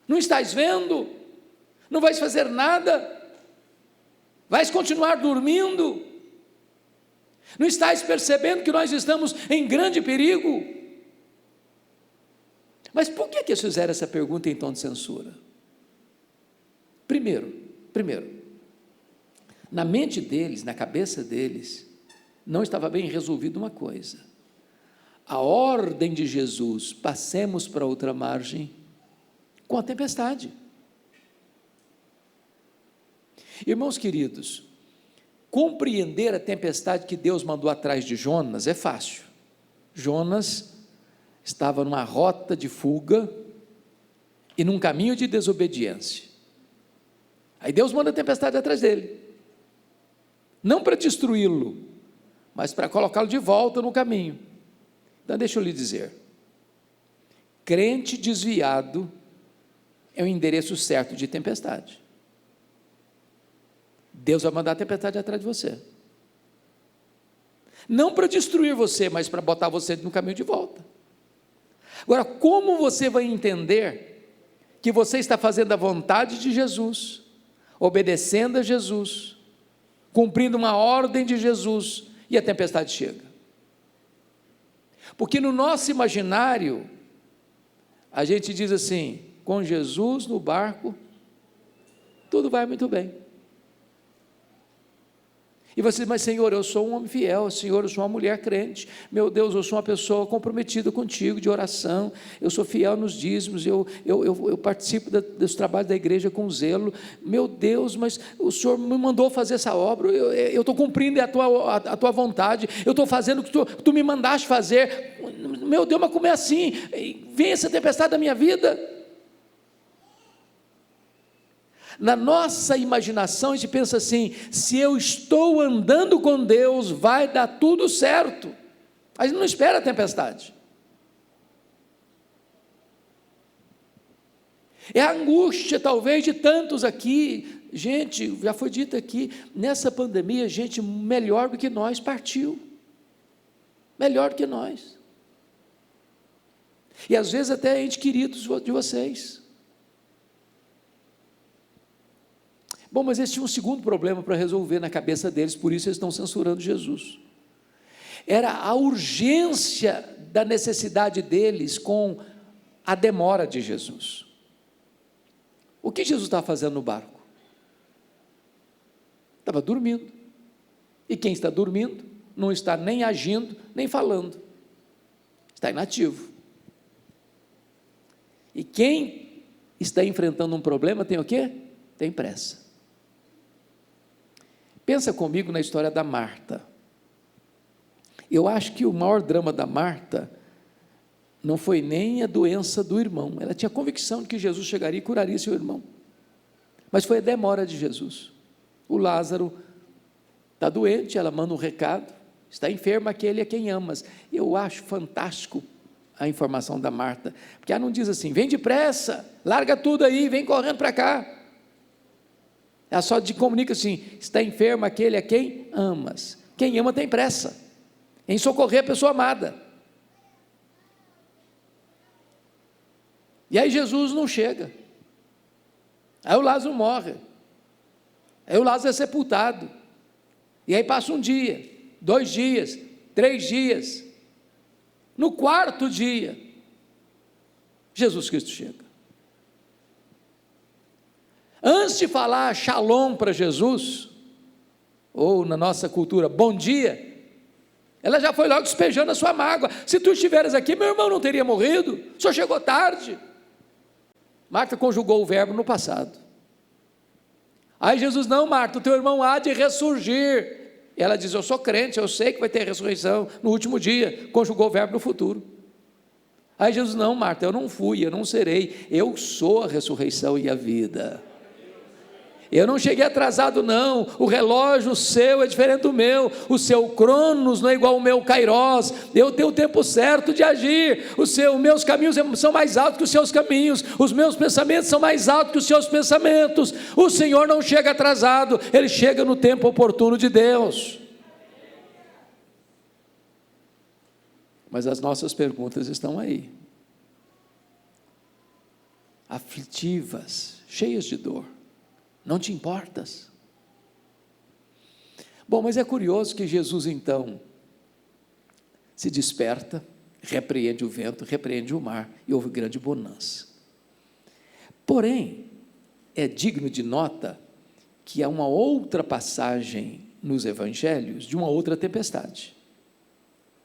Não estás vendo? Não vais fazer nada? Vais continuar dormindo? Não estás percebendo que nós estamos em grande perigo? Mas por que eles fizeram essa pergunta em tom de censura? Primeiro, na mente deles, na cabeça deles, não estava bem resolvida uma coisa: a ordem de Jesus, passemos para outra margem, com a tempestade. Irmãos queridos, compreender a tempestade que Deus mandou atrás de Jonas é fácil. Jonas estava numa rota de fuga e num caminho de desobediência. Aí Deus manda a tempestade atrás dele, não para destruí-lo, mas para colocá-lo de volta no caminho. Então deixa eu lhe dizer, crente desviado é o endereço certo de tempestade. Deus vai mandar a tempestade atrás de você, não para destruir você, mas para botar você no caminho de volta. Agora, como você vai entender que você está fazendo a vontade de Jesus, obedecendo a Jesus, cumprindo uma ordem de Jesus, e a tempestade chega? Porque no nosso imaginário, a gente diz assim: com Jesus no barco, tudo vai muito bem. E você diz: mas Senhor, eu sou um homem fiel, Senhor, eu sou uma mulher crente, meu Deus, eu sou uma pessoa comprometida contigo, de oração, eu sou fiel nos dízimos, eu participo dos trabalhos da igreja com zelo, meu Deus, mas o Senhor me mandou fazer essa obra, eu estou cumprindo a tua vontade, eu estou fazendo o que tu me mandaste fazer, meu Deus, mas como é assim? Vem essa tempestade da minha vida. Na nossa imaginação a gente pensa assim: se eu estou andando com Deus, vai dar tudo certo. A gente não espera a tempestade. É a angústia talvez de tantos aqui. Gente, já foi dito aqui, nessa pandemia, gente melhor do que nós partiu. melhor que nós. E às vezes até entes queridos de vocês. Bom, mas eles tinham um segundo problema para resolver na cabeça deles, por isso eles estão censurando Jesus. Era a urgência da necessidade deles com a demora de Jesus. O que Jesus estava fazendo no barco? Estava dormindo. E quem está dormindo não está nem agindo, nem falando. Está inativo. E quem está enfrentando um problema tem o quê? Tem pressa. Pensa comigo na história da Marta. Eu acho que o maior drama da Marta não foi nem a doença do irmão. Ela tinha convicção de que Jesus chegaria e curaria seu irmão. Mas foi a demora de Jesus. O Lázaro está doente, ela manda um recado, está enfermo aquele a quem amas. Eu acho fantástico a informação da Marta, porque ela não diz assim, vem depressa, larga tudo aí, vem correndo para cá. Ela só te comunica assim, está enfermo aquele a quem amas. Quem ama tem pressa em socorrer a pessoa amada. E aí Jesus não chega. Aí o Lázaro morre. Aí o Lázaro é sepultado. E aí passa um dia, 2 dias, 3 dias. No 4º dia, Jesus Cristo chega. Antes de falar shalom para Jesus, ou na nossa cultura, bom dia, ela já foi logo despejando a sua mágoa. Se tu estiveres aqui, meu irmão não teria morrido, só chegou tarde. Marta conjugou o verbo no passado. Aí Jesus, não, Marta, o teu irmão há de ressurgir. E ela diz, eu sou crente, eu sei que vai ter ressurreição no último dia. Conjugou o verbo no futuro. Aí Jesus, não, Marta, eu não fui, eu não serei, eu sou a ressurreição e a vida. Eu não cheguei atrasado não, o relógio seu é diferente do meu, o seu cronos não é igual ao meu kairos, eu tenho o tempo certo de agir, os meus caminhos são mais altos que os seus caminhos, os meus pensamentos são mais altos que os seus pensamentos, o Senhor não chega atrasado, Ele chega no tempo oportuno de Deus. Mas as nossas perguntas estão aí, aflitivas, cheias de dor. Não te importas? Bom, mas é curioso que Jesus então se desperta, repreende o vento, repreende o mar e houve grande bonança. Porém, é digno de nota que há uma outra passagem nos evangelhos de uma outra tempestade.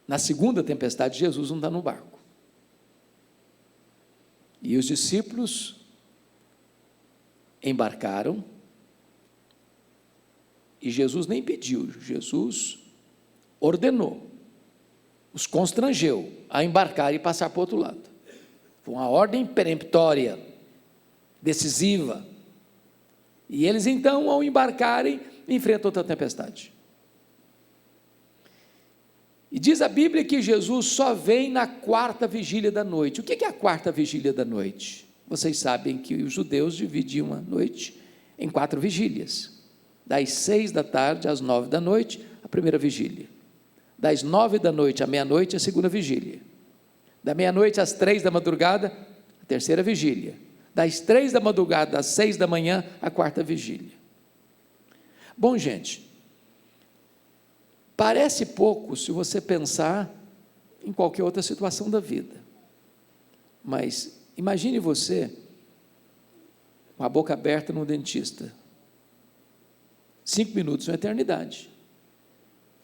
Na segunda tempestade, Jesus não está no barco. E os discípulos embarcaram, e Jesus nem pediu, Jesus ordenou, os constrangeu a embarcar e passar para o outro lado. Foi uma ordem peremptória, decisiva. E eles então, ao embarcarem, enfrentam outra tempestade. E diz a Bíblia que Jesus só vem na 4ª vigília da noite. O que é a 4ª vigília da noite? Vocês sabem que os judeus dividiam a noite em 4 vigílias. Das 6 da tarde às 9 da noite, a primeira vigília. Das 9 da noite à meia-noite, a segunda vigília. Da meia-noite às 3 da madrugada, a terceira vigília. Das 3 da madrugada às 6 da manhã, a 4ª vigília. Bom, gente, parece pouco se você pensar em qualquer outra situação da vida. Mas imagine você com a boca aberta no dentista. 5 minutos é uma eternidade,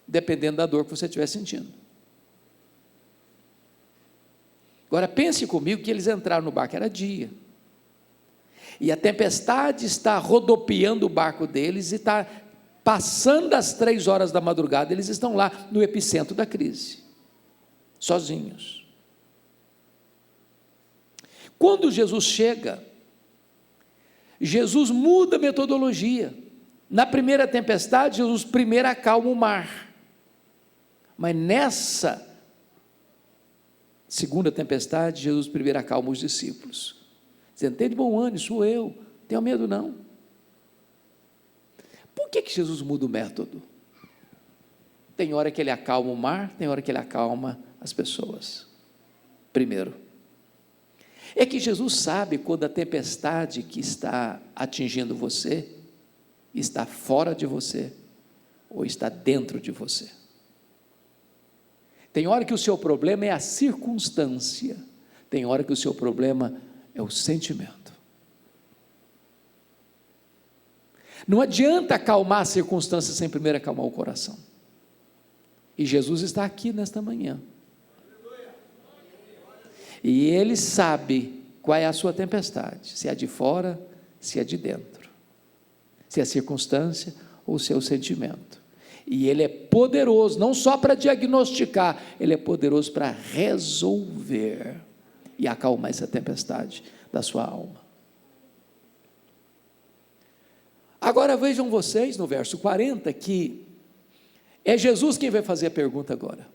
dependendo da dor que você estiver sentindo. Agora pense comigo que eles entraram no barco, era dia, e a tempestade está rodopiando o barco deles, e está passando das 3 horas da madrugada, eles estão lá no epicentro da crise, sozinhos. Quando Jesus chega, Jesus muda a metodologia. Na primeira tempestade, Jesus primeiro acalma o mar. Mas nessa segunda tempestade, Jesus primeiro acalma os discípulos. Dizendo, tem de bom ânimo, sou eu, não tenho medo não. Por que Jesus muda o método? Tem hora que ele acalma o mar, tem hora que ele acalma as pessoas. Primeiro, é que Jesus sabe quando a tempestade que está atingindo você está fora de você ou está dentro de você. Tem hora que o seu problema é a circunstância, tem hora que o seu problema é o sentimento. Não adianta acalmar a circunstância sem primeiro acalmar o coração. E Jesus está aqui nesta manhã. E Ele sabe qual é a sua tempestade, se é de fora, se é de dentro, se é a circunstância ou se é o sentimento. E Ele é poderoso, não só para diagnosticar, Ele é poderoso para resolver e acalmar essa tempestade da sua alma. Agora vejam vocês no verso 40 que é Jesus quem vai fazer a pergunta agora.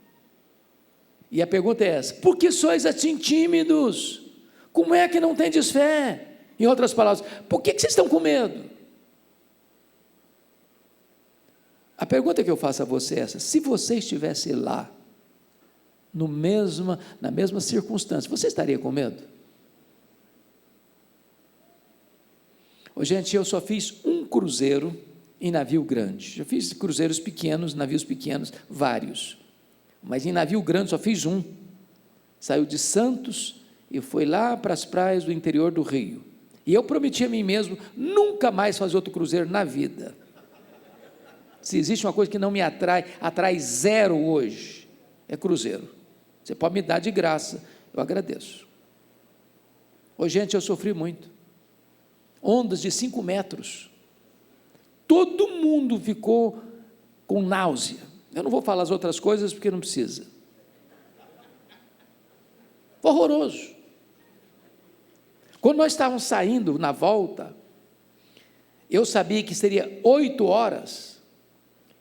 E a pergunta é essa: por que sois assim tímidos? Como é que não tendes fé? Em outras palavras, por que vocês estão com medo? A pergunta que eu faço a você é essa: se você estivesse lá, na mesma circunstância, você estaria com medo? Ô, gente, eu só fiz um cruzeiro em navio grande. Já fiz cruzeiros pequenos, navios pequenos, vários. Mas em navio grande só fiz um. Saiu de Santos e foi lá para as praias do interior do Rio. E eu prometi a mim mesmo nunca mais fazer outro cruzeiro na vida. Se existe uma coisa que não me atrai zero hoje, é cruzeiro. Você pode me dar de graça, eu agradeço. Ô, gente, eu sofri muito. Ondas de 5 metros. Todo mundo ficou com náusea. Eu não vou falar as outras coisas porque não precisa. Horroroso. Quando nós estávamos saindo na volta, eu sabia que seria 8 horas,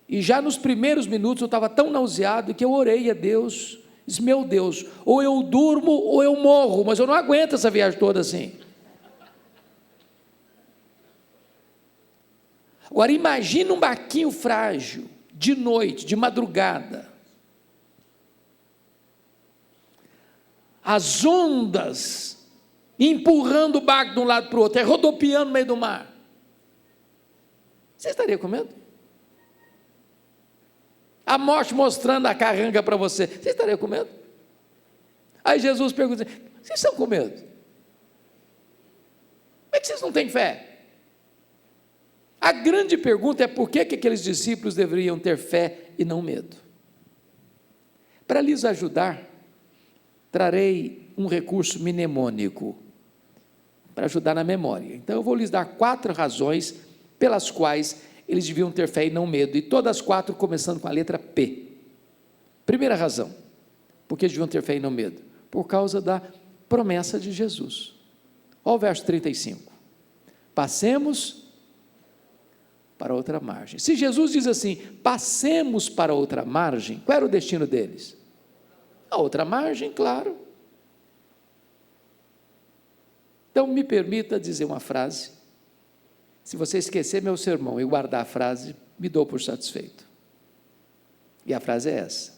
e já nos primeiros minutos eu estava tão nauseado que eu orei a Deus, disse: meu Deus, ou eu durmo ou eu morro, mas eu não aguento essa viagem toda assim. Agora imagina um barquinho frágil, de noite, de madrugada, as ondas empurrando o barco de um lado para o outro, rodopiando no meio do mar. Você estaria com medo? A morte mostrando a carranga para você, você estaria com medo? Aí Jesus pergunta: vocês estão com medo? Como é que vocês não têm fé? A grande pergunta é por que aqueles discípulos deveriam ter fé e não medo. Para lhes ajudar, trarei um recurso mnemônico para ajudar na memória. Então eu vou lhes dar 4 razões pelas quais eles deviam ter fé e não medo, e todas as 4 começando com a letra P. Primeira razão, porque eles deviam ter fé e não medo, por causa da promessa de Jesus. Olha o verso 35. Passemos para outra margem. Se Jesus diz assim: passemos para outra margem, qual era o destino deles? A outra margem, claro. Então me permita dizer uma frase. Se você esquecer meu sermão e guardar a frase, me dou por satisfeito. E a frase é essa: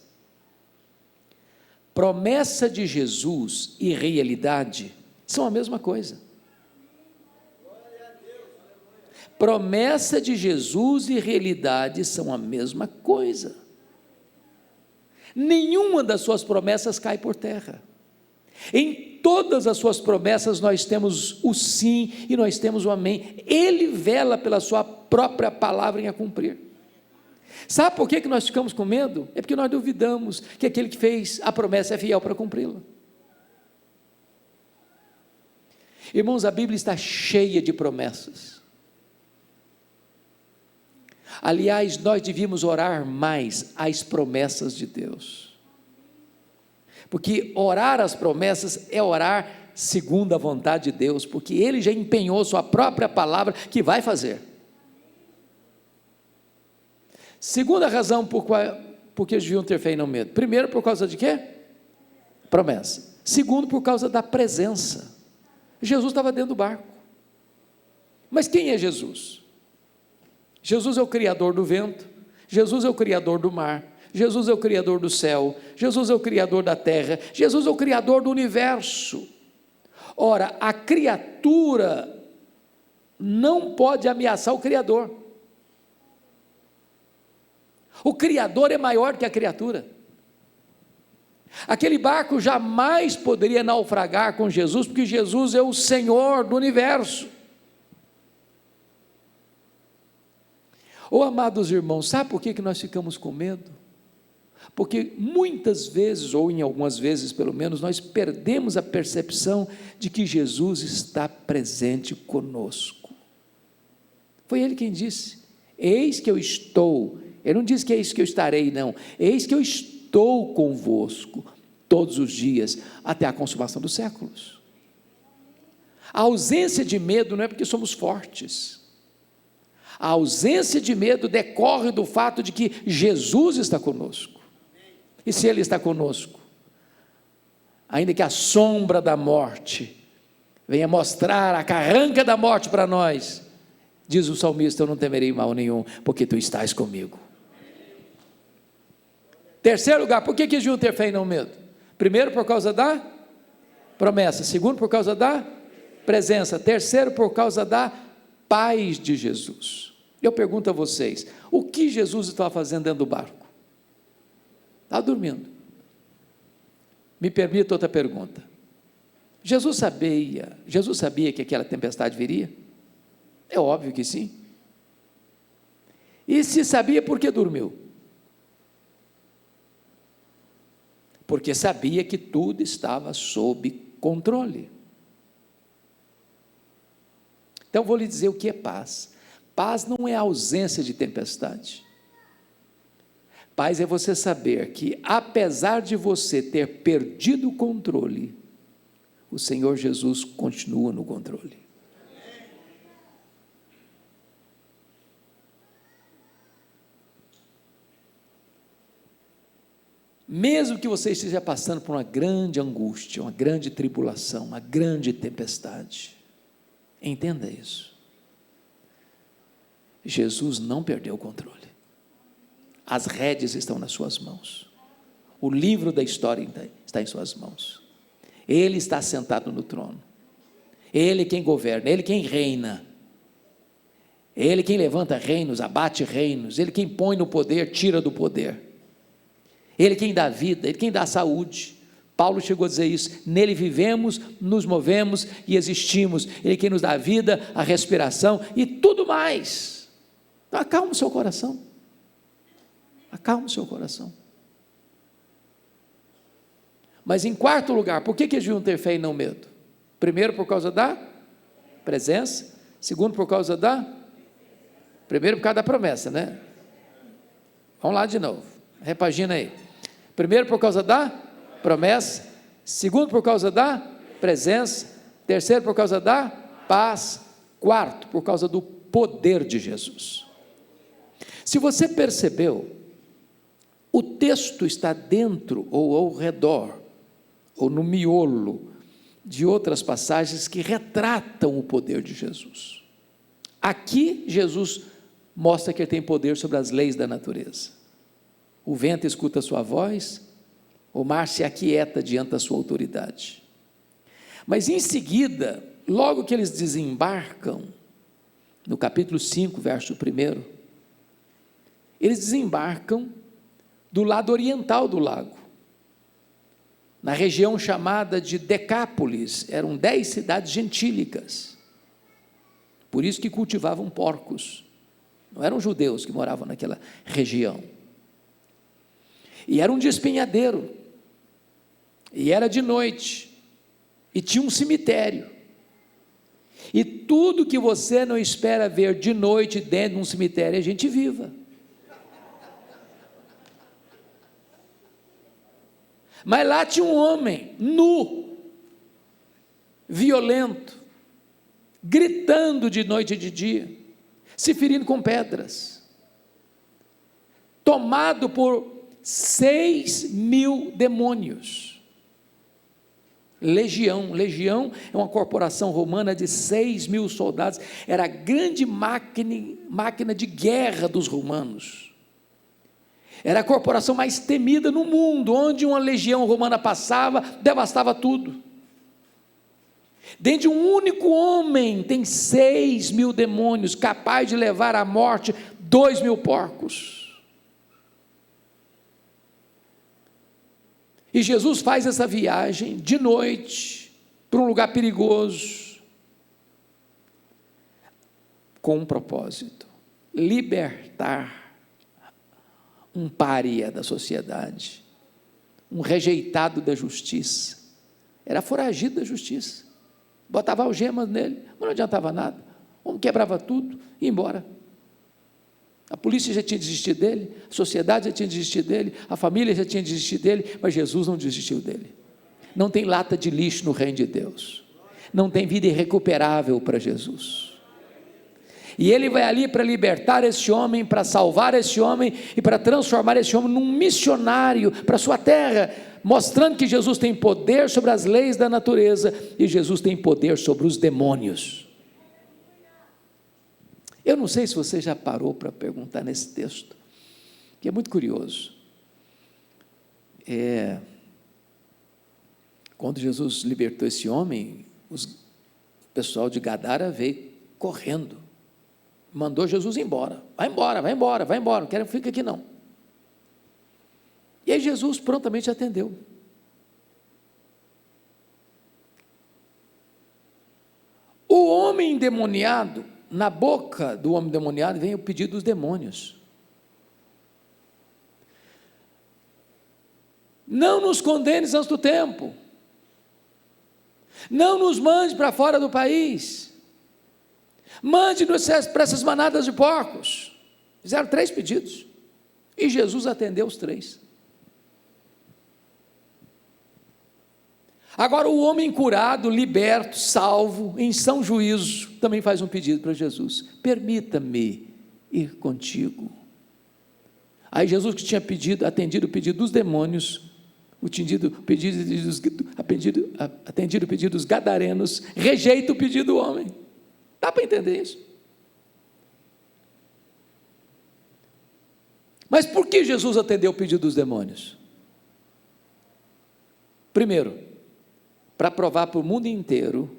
promessa de Jesus e realidade são a mesma coisa. Promessa de Jesus e realidade são a mesma coisa. Nenhuma das suas promessas cai por terra. Em todas as suas promessas nós temos o sim e nós temos o amém. Ele vela pela sua própria palavra em a cumprir. Sabe por que nós ficamos com medo? É porque nós duvidamos que aquele que fez a promessa é fiel para cumpri-la. Irmãos, a Bíblia está cheia de promessas. Aliás, nós devíamos orar mais as promessas de Deus, porque orar as promessas é orar segundo a vontade de Deus, porque Ele já empenhou sua própria palavra que vai fazer. Segunda razão porque eles deviam ter fé e não medo. Primeiro, por causa de quê? Promessa. Segundo, por causa da presença. Jesus estava dentro do barco. Mas quem é Jesus? Jesus é o criador do vento, Jesus é o criador do mar, Jesus é o Criador do céu, Jesus é o Criador da terra, Jesus é o Criador do universo. Ora, a criatura não pode ameaçar o Criador. O Criador é maior que a criatura. Aquele barco jamais poderia naufragar com Jesus, porque Jesus é o Senhor do universo. Amados irmãos, sabe por que nós ficamos com medo? Porque muitas vezes, ou em algumas vezes pelo menos, nós perdemos a percepção de que Jesus está presente conosco. Foi Ele quem disse: eis que eu estou. Ele não disse que é isso que eu estarei, não. Eis que eu estou convosco todos os dias, até a consumação dos séculos. A ausência de medo não é porque somos fortes. A ausência de medo decorre do fato de que Jesus está conosco. E se Ele está conosco, ainda que a sombra da morte venha mostrar a carranca da morte para nós, diz o salmista: eu não temerei mal nenhum, porque Tu estás comigo. Terceiro lugar, por que deviam ter fé e não medo? Primeiro, por causa da promessa. Segundo, por causa da presença. Terceiro, por causa da paz de Jesus. Eu pergunto a vocês: o que Jesus estava fazendo dentro do barco? Estava dormindo. Me permita outra pergunta. Jesus sabia que aquela tempestade viria? É óbvio que sim. E se sabia, por que dormiu? Porque sabia que tudo estava sob controle. Então vou lhe dizer o que é paz. Paz não é a ausência de tempestade. Paz é você saber que, apesar de você ter perdido o controle, o Senhor Jesus continua no controle. Mesmo que você esteja passando por uma grande angústia, uma grande tribulação, uma grande tempestade, entenda isso. Jesus não perdeu o controle. As rédeas estão nas suas mãos. O livro da história está em suas mãos. Ele está sentado no trono. Ele quem governa, Ele quem reina. Ele quem levanta reinos, abate reinos. Ele quem põe no poder, tira do poder. Ele quem dá vida, Ele quem dá saúde. Paulo chegou a dizer isso: nele vivemos, nos movemos e existimos. Ele quem nos dá a vida, a respiração e tudo mais. Então acalma o seu coração. Acalma o seu coração. Mas em quarto lugar, por que eles deviam ter fé e não medo? Primeiro, por causa da presença. Segundo, por causa da... Primeiro, por causa da promessa, né? Vamos lá de novo. Repagina aí. Primeiro, por causa da promessa. Segundo, por causa da presença. Terceiro, por causa da paz. Quarto, por causa do poder de Jesus. Se você percebeu, o texto está dentro ou ao redor, ou no miolo, de outras passagens que retratam o poder de Jesus. Aqui, Jesus mostra que Ele tem poder sobre as leis da natureza. O vento escuta a sua voz, o mar se aquieta diante da sua autoridade. Mas em seguida, logo que eles desembarcam, no capítulo 5, verso 1, eles desembarcam do lado oriental do lago, na região chamada de Decápolis. Eram 10 cidades gentílicas, por isso que cultivavam porcos, não eram judeus que moravam naquela região, e era um despenhadeiro, e era de noite, e tinha um cemitério, e tudo que você não espera ver de noite dentro de um cemitério é gente viva. Mas lá tinha um homem nu, violento, gritando de noite e de dia, se ferindo com pedras, tomado por 6.000 demônios. Legião é uma corporação romana de 6.000 soldados, era a grande máquina de guerra dos romanos. Era a corporação mais temida no mundo, onde uma legião romana passava, devastava tudo. Dentro de um único homem tem 6.000 demônios, capaz de levar à morte 2.000 porcos. E Jesus faz essa viagem de noite, para um lugar perigoso, com um propósito: libertar um pária da sociedade, um rejeitado da justiça. Era foragido da justiça, botava algemas nele, mas não adiantava nada, o homem quebrava tudo e ia embora. A polícia já tinha desistido dele, a sociedade já tinha desistido dele, a família já tinha desistido dele, mas Jesus não desistiu dele. Não tem lata de lixo no reino de Deus, não tem vida irrecuperável para Jesus. E ele vai ali para libertar esse homem, para salvar esse homem e para transformar esse homem num missionário para a sua terra, mostrando que Jesus tem poder sobre as leis da natureza e Jesus tem poder sobre os demônios. Eu não sei se você já parou para perguntar nesse texto, que é muito curioso. Quando Jesus libertou esse homem, o pessoal de Gadara veio correndo, mandou Jesus embora. Vai embora, vai embora, vai embora, não quero, fica aqui não. E aí Jesus prontamente atendeu. O homem endemoniado, na boca do homem endemoniado vem o pedido dos demônios: não nos condenes antes do tempo, não nos mande para fora do país, mande-nos para essas manadas de porcos. Fizeram 3 pedidos, e Jesus atendeu os 3. Agora o homem curado, liberto, salvo, em são juízo, também faz um pedido para Jesus: permita-me ir contigo. Aí Jesus, que tinha atendido o pedido dos demônios, atendido o pedido dos gadarenos, rejeita o pedido do homem. Dá para entender isso? Mas por que Jesus atendeu o pedido dos demônios? Primeiro, para provar para o mundo inteiro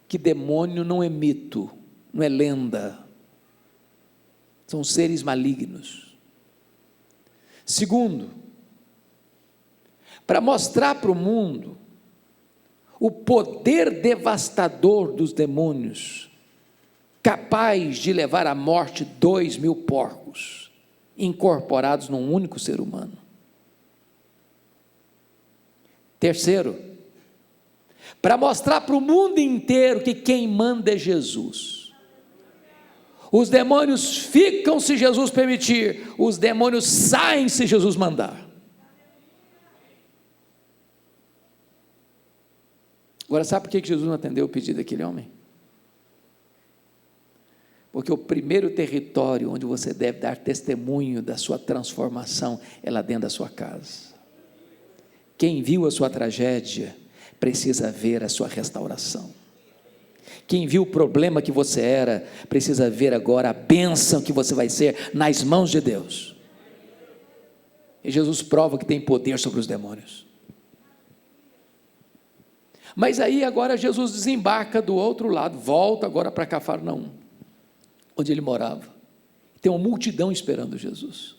que demônio não é mito, não é lenda, são seres malignos. Segundo, para mostrar para o mundo o poder devastador dos demônios, capaz de levar à morte 2.000 porcos, incorporados num único ser humano. Terceiro, para mostrar para o mundo inteiro que quem manda é Jesus. Os demônios ficam se Jesus permitir, os demônios saem se Jesus mandar. Agora, sabe por que Jesus não atendeu o pedido daquele homem? Porque o primeiro território onde você deve dar testemunho da sua transformação é lá dentro da sua casa. Quem viu a sua tragédia precisa ver a sua restauração. Quem viu o problema que você era precisa ver agora a bênção que você vai ser nas mãos de Deus. E Jesus prova que tem poder sobre os demônios. Mas aí agora Jesus desembarca do outro lado, volta agora para Cafarnaum, onde ele morava. Tem uma multidão esperando Jesus.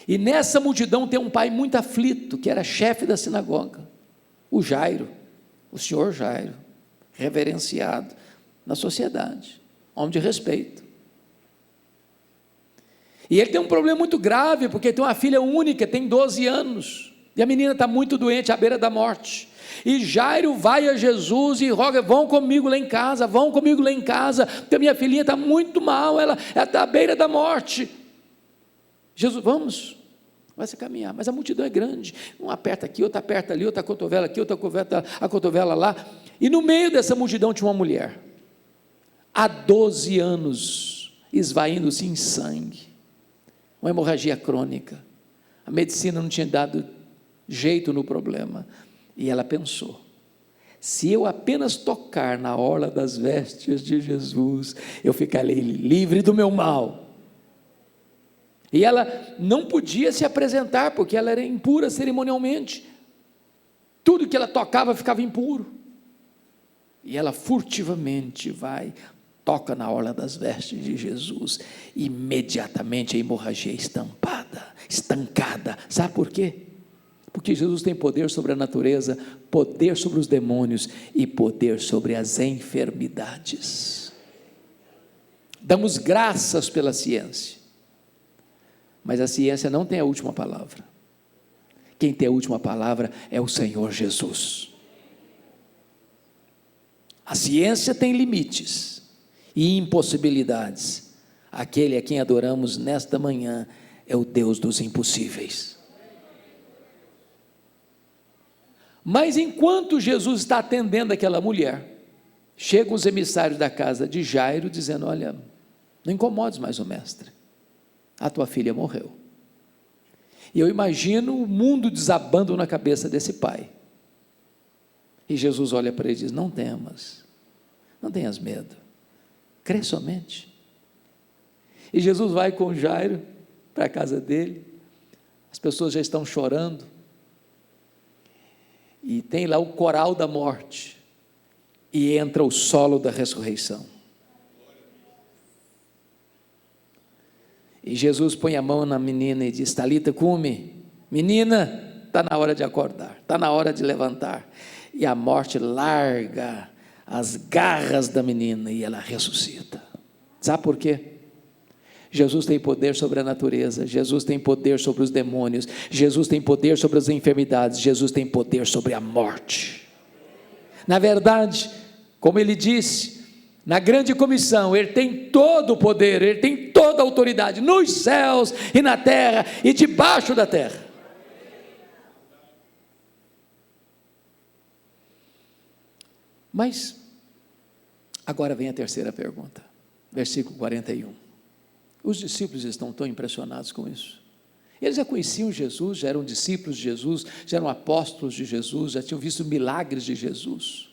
E nessa multidão tem um pai muito aflito, que era chefe da sinagoga, o Jairo, o senhor Jairo, reverenciado na sociedade, homem de respeito. E ele tem um problema muito grave, porque tem uma filha única, tem 12 anos, e a menina está muito doente, à beira da morte. E Jairo vai a Jesus e roga: vão comigo lá em casa, porque a minha filhinha está muito mal, ela está à beira da morte. Jesus: vamos, vai se caminhar, mas a multidão é grande, um aperta aqui, outro aperta ali, outra cotovela aqui, outra cotovela lá, e no meio dessa multidão tinha uma mulher, há 12 anos, esvaindo-se em sangue, uma hemorragia crônica, a medicina não tinha dado jeito no problema, e ela pensou: se eu apenas tocar na orla das vestes de Jesus, eu ficarei livre do meu mal. E ela não podia se apresentar, porque ela era impura cerimonialmente. Tudo que ela tocava ficava impuro. E ela furtivamente vai, toca na orla das vestes de Jesus. Imediatamente a hemorragia é estancada. Sabe por quê? Porque Jesus tem poder sobre a natureza, poder sobre os demônios e poder sobre as enfermidades. Damos graças pela ciência, mas a ciência não tem a última palavra. Quem tem a última palavra é o Senhor Jesus. A ciência tem limites e impossibilidades. Aquele a quem adoramos nesta manhã é o Deus dos impossíveis. Mas enquanto Jesus está atendendo aquela mulher, chegam os emissários da casa de Jairo, dizendo: olha, não incomodes mais o mestre, a tua filha morreu. E eu imagino o mundo desabando na cabeça desse pai. E Jesus olha para ele e diz: não temas, não tenhas medo, crê somente. E Jesus vai com Jairo para a casa dele, as pessoas já estão chorando, e tem lá o coral da morte, e entra o solo da ressurreição. E Jesus põe a mão na menina e diz: Talita cumi, menina, está na hora de acordar, está na hora de levantar. E a morte larga as garras da menina e ela ressuscita. Sabe por quê? Jesus tem poder sobre a natureza, Jesus tem poder sobre os demônios, Jesus tem poder sobre as enfermidades, Jesus tem poder sobre a morte. Na verdade, como ele disse, na grande comissão, ele tem todo o poder, ele tem toda a autoridade, nos céus e na terra e debaixo da terra. Mas, agora vem a terceira pergunta, versículo 41. Os discípulos estão tão impressionados com isso. Eles já conheciam Jesus, já eram discípulos de Jesus, já eram apóstolos de Jesus, já tinham visto milagres de Jesus.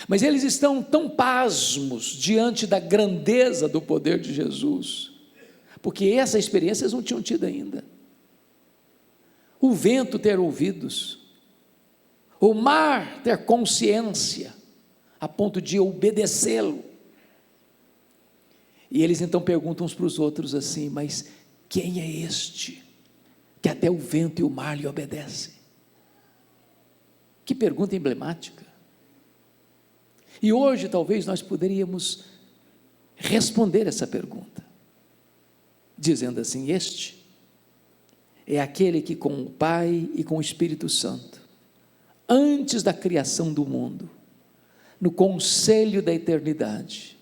Mas eles estão tão pasmos diante da grandeza do poder de Jesus, porque essa experiência eles não tinham tido ainda. O vento ter ouvidos, o mar ter consciência, a ponto de obedecê-lo. E eles então perguntam uns para os outros assim: mas quem é este, que até o vento e o mar lhe obedecem? Que pergunta emblemática. E hoje talvez nós poderíamos responder essa pergunta, dizendo assim: este é aquele que com o Pai e com o Espírito Santo, antes da criação do mundo, no conselho da eternidade,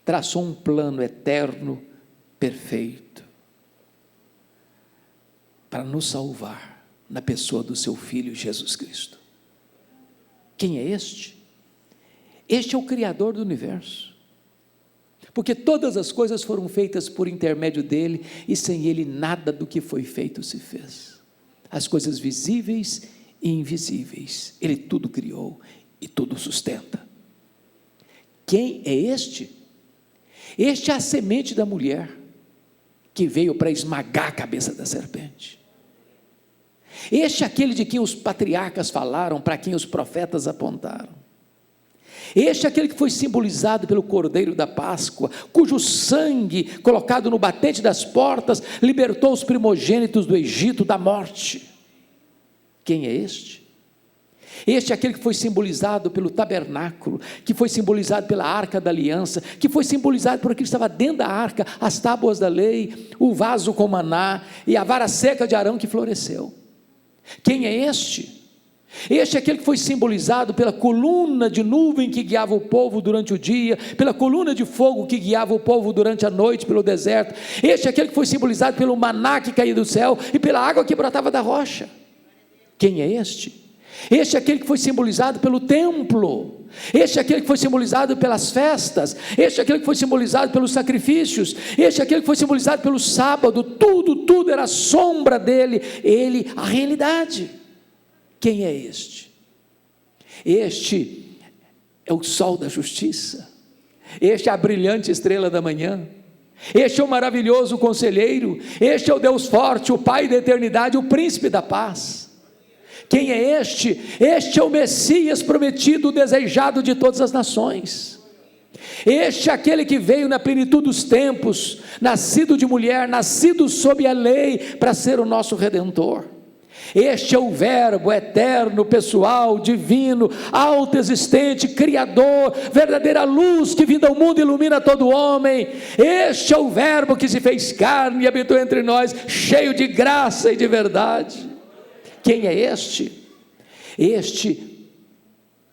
traçou um plano eterno, perfeito, para nos salvar na pessoa do seu Filho Jesus Cristo. Quem é este? Este é o Criador do universo, porque todas as coisas foram feitas por intermédio dele, e sem ele nada do que foi feito se fez. As coisas visíveis e invisíveis, ele tudo criou e tudo sustenta. Quem é este? Este é a semente da mulher, que veio para esmagar a cabeça da serpente. Este é aquele de quem os patriarcas falaram, para quem os profetas apontaram. Este é aquele que foi simbolizado pelo Cordeiro da Páscoa, cujo sangue, colocado no batente das portas, libertou os primogênitos do Egito da morte. Quem é este? Este é aquele que foi simbolizado pelo tabernáculo, que foi simbolizado pela arca da aliança, que foi simbolizado por aquilo que estava dentro da arca, as tábuas da lei, o vaso com maná e a vara seca de Arão que floresceu. Quem é este? Este é aquele que foi simbolizado pela coluna de nuvem que guiava o povo durante o dia, pela coluna de fogo que guiava o povo durante a noite pelo deserto. Este é aquele que foi simbolizado pelo maná que caía do céu e pela água que brotava da rocha. Quem é este? Este é aquele que foi simbolizado pelo templo, este é aquele que foi simbolizado pelas festas, este é aquele que foi simbolizado pelos sacrifícios, este é aquele que foi simbolizado pelo sábado. Tudo era sombra dele, ele a realidade. Quem é este? Este é o sol da justiça, este é a brilhante estrela da manhã, Este é o maravilhoso conselheiro, este é o Deus forte, o Pai da eternidade, o príncipe da paz. Quem é este? Este é o Messias prometido, o desejado de todas as nações. Este é aquele que veio na plenitude dos tempos, nascido de mulher, nascido sob a lei, para ser o nosso Redentor. Este é o Verbo eterno, pessoal, divino, autoexistente, criador, verdadeira luz que vinda ao mundo ilumina todo homem. Este é o Verbo que se fez carne e habitou entre nós, cheio de graça e de verdade. Quem é este? Este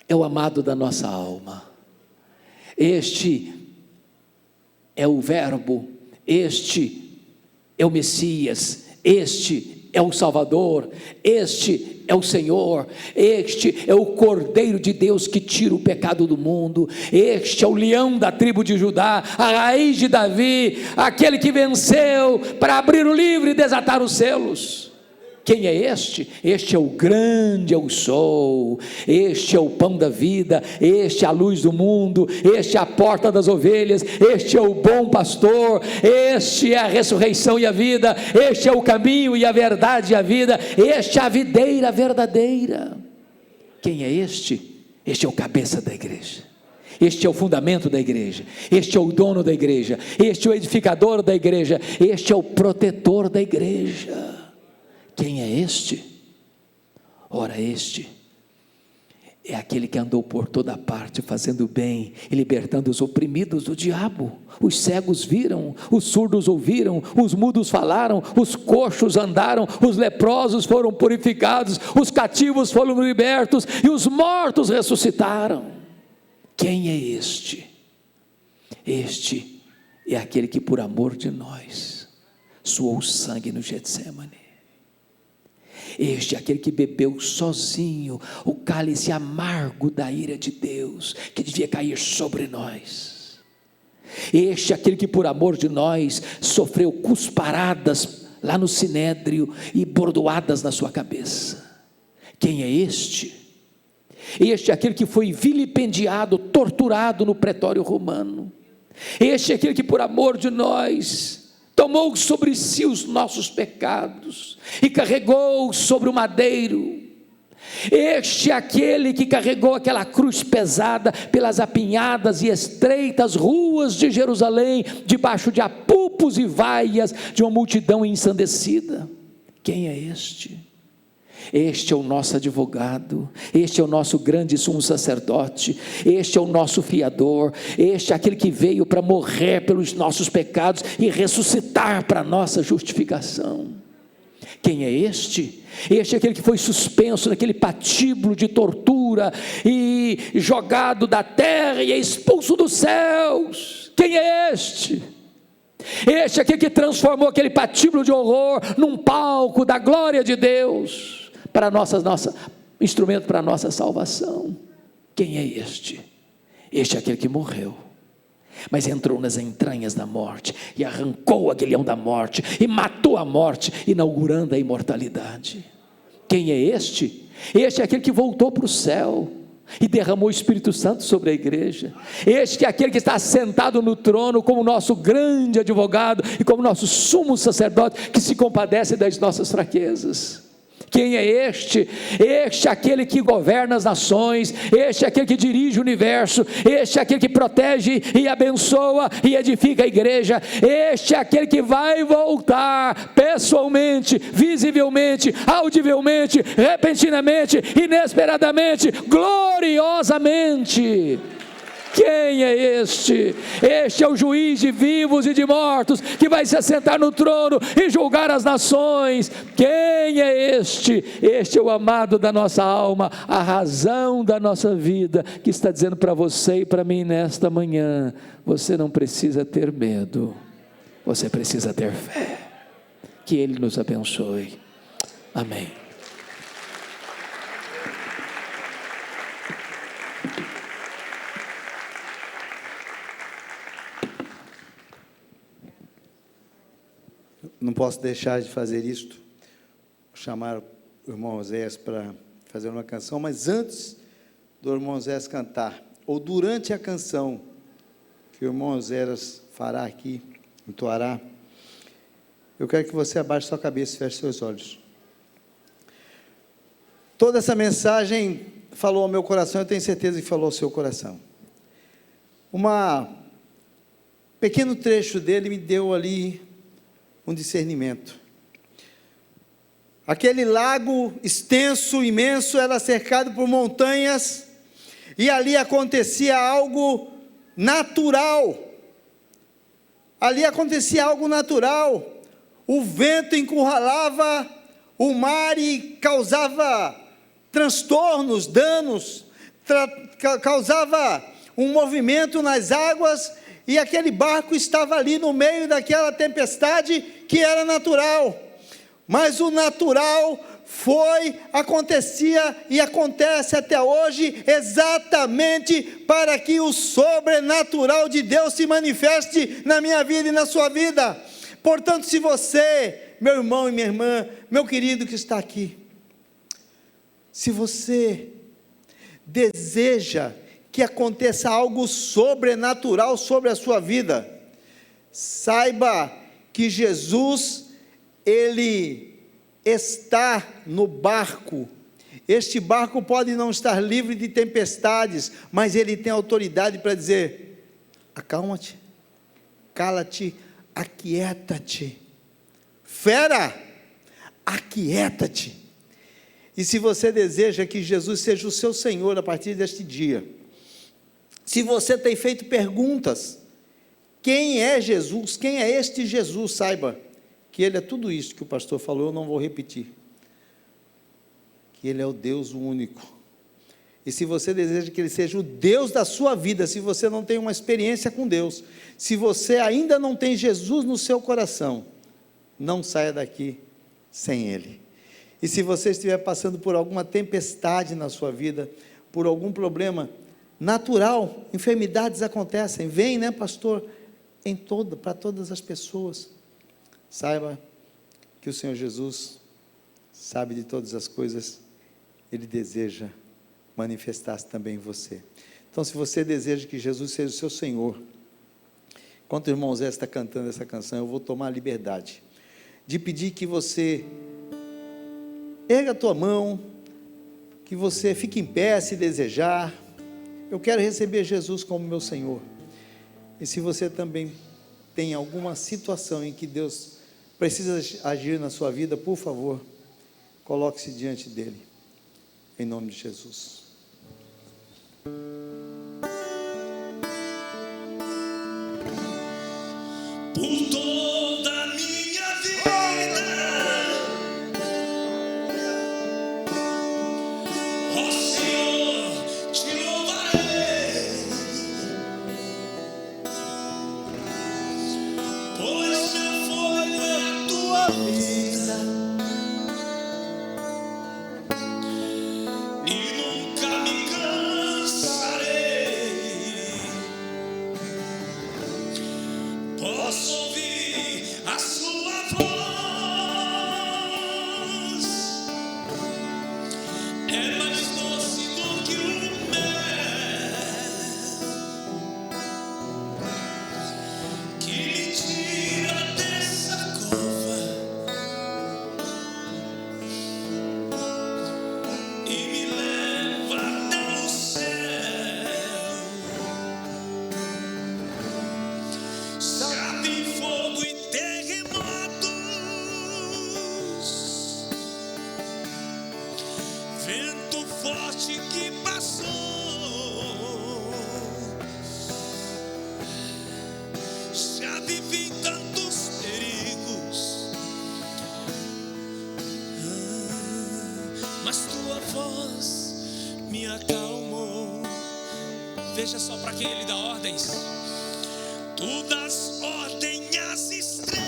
é o amado da nossa alma. Este é o Verbo, este é o Messias, este é o Salvador, este é o Senhor, este é o Cordeiro de Deus que tira o pecado do mundo, este é o leão da tribo de Judá, a raiz de Davi, aquele que venceu para abrir o livro e desatar os selos. Quem é este? Este é o grande eu sou, este é o pão da vida, este é a luz do mundo, este é a porta das ovelhas, este é o bom pastor, este é a ressurreição e a vida, este é o caminho e a verdade e a vida, este é a videira verdadeira. Quem é este? Este é o cabeça da igreja. Este é o fundamento da igreja, este é o dono da igreja, este é o edificador da igreja, este é o protetor da igreja. Quem é este? Ora, este é aquele que andou por toda parte fazendo bem e libertando os oprimidos do diabo. Os cegos viram, os surdos ouviram, os mudos falaram, os coxos andaram, os leprosos foram purificados, os cativos foram libertos e os mortos ressuscitaram. Quem é este? Este é aquele que por amor de nós suou sangue no Getsêmani. Este é aquele que bebeu sozinho o cálice amargo da ira de Deus, que devia cair sobre nós. Este é aquele que por amor de nós sofreu cusparadas lá no sinédrio e bordoadas na sua cabeça. Quem é este? Este é aquele que foi vilipendiado, torturado no pretório romano. Este é aquele que por amor de nós tomou sobre si os nossos pecados e carregou sobre o madeiro. Este é aquele que carregou aquela cruz pesada pelas apinhadas e estreitas ruas de Jerusalém, debaixo de apupos e vaias de uma multidão ensandecida. Quem é este? Este é o nosso advogado, este é o nosso grande sumo sacerdote, este é o nosso fiador, este é aquele que veio para morrer pelos nossos pecados e ressuscitar para a nossa justificação. Quem é este? Este é aquele que foi suspenso naquele patíbulo de tortura e jogado da terra e expulso dos céus. Quem é este? Este é aquele que transformou aquele patíbulo de horror num palco da glória de Deus, para instrumento para a nossa salvação. Quem é este? Este é aquele que morreu, mas entrou nas entranhas da morte, e arrancou o aguilhão da morte, e matou a morte, inaugurando a imortalidade. Quem é este? Este é aquele que voltou para o céu, e derramou o Espírito Santo sobre a igreja. Este é aquele que está sentado no trono, como nosso grande advogado, e como nosso sumo sacerdote, que se compadece das nossas fraquezas. Quem é este? Este é aquele que governa as nações, este é aquele que dirige o universo, este é aquele que protege e abençoa e edifica a igreja, este é aquele que vai voltar pessoalmente, visivelmente, audivelmente, repentinamente, inesperadamente, gloriosamente. Quem é este? Este é o juiz de vivos e de mortos, que vai se assentar no trono e julgar as nações. Quem é este? Este é o amado da nossa alma, a razão da nossa vida, que está dizendo para você e para mim nesta manhã: você não precisa ter medo, você precisa ter fé. Que Ele nos abençoe. Amém. Não posso deixar de fazer isto, chamar o irmão Oséias para fazer uma canção, mas antes do irmão Oséias cantar, ou durante a canção que o irmão Oséias fará aqui, entoará, eu quero que você abaixe sua cabeça e feche seus olhos. Toda essa mensagem falou ao meu coração, eu tenho certeza que falou ao seu coração. Pequeno trecho dele me deu ali um discernimento. Aquele lago extenso, imenso, era cercado por montanhas, e ali acontecia algo natural. Ali acontecia algo natural. O vento encurralava o mar e causava transtornos, danos, causava um movimento nas águas, e aquele barco estava ali no meio daquela tempestade que era natural. Mas o natural acontecia e acontece até hoje exatamente para que o sobrenatural de Deus se manifeste na minha vida e na sua vida. Portanto, se você, meu irmão e minha irmã, meu querido que está aqui, se você deseja que aconteça algo sobrenatural sobre a sua vida, saiba que Jesus, Ele está no barco. Este barco pode não estar livre de tempestades, mas Ele tem autoridade para dizer: acalma-te, cala-te, aquieta-te. Fera, aquieta-te. E se você deseja que Jesus seja o seu Senhor a partir deste dia, se você tem feito perguntas, quem é Jesus, quem é este Jesus, saiba que Ele é tudo isso que o pastor falou, eu não vou repetir, que Ele é o Deus único. E se você deseja que Ele seja o Deus da sua vida, se você não tem uma experiência com Deus, se você ainda não tem Jesus no seu coração, não saia daqui sem Ele. E se você estiver passando por alguma tempestade na sua vida, por algum problema natural, enfermidades acontecem, vem, né, pastor, para todas as pessoas. Saiba que o Senhor Jesus sabe de todas as coisas, Ele deseja manifestar-se também em você. Então, se você deseja que Jesus seja o seu Senhor, enquanto o irmão Zé está cantando essa canção, eu vou tomar a liberdade de pedir que você erga a tua mão, que você fique em pé se desejar. Eu quero receber Jesus como meu Senhor. E se você também tem alguma situação em que Deus precisa agir na sua vida, por favor, coloque-se diante dEle, em nome de Jesus. Por toda a minha vida, ó Senhor, te louvarei, pois meu fogo é a tua vida, e nunca me cansarei. Posso ouvir a sua voz, é mais doce do que o mel, que me tira dessa cova e me leva até o céu. Sabe, fogo e terremotos, vento forte que passou, já vivi tantos perigos, mas tua voz me acalmou. Veja só para quem Ele dá ordens. Tu das ordem às estrelas,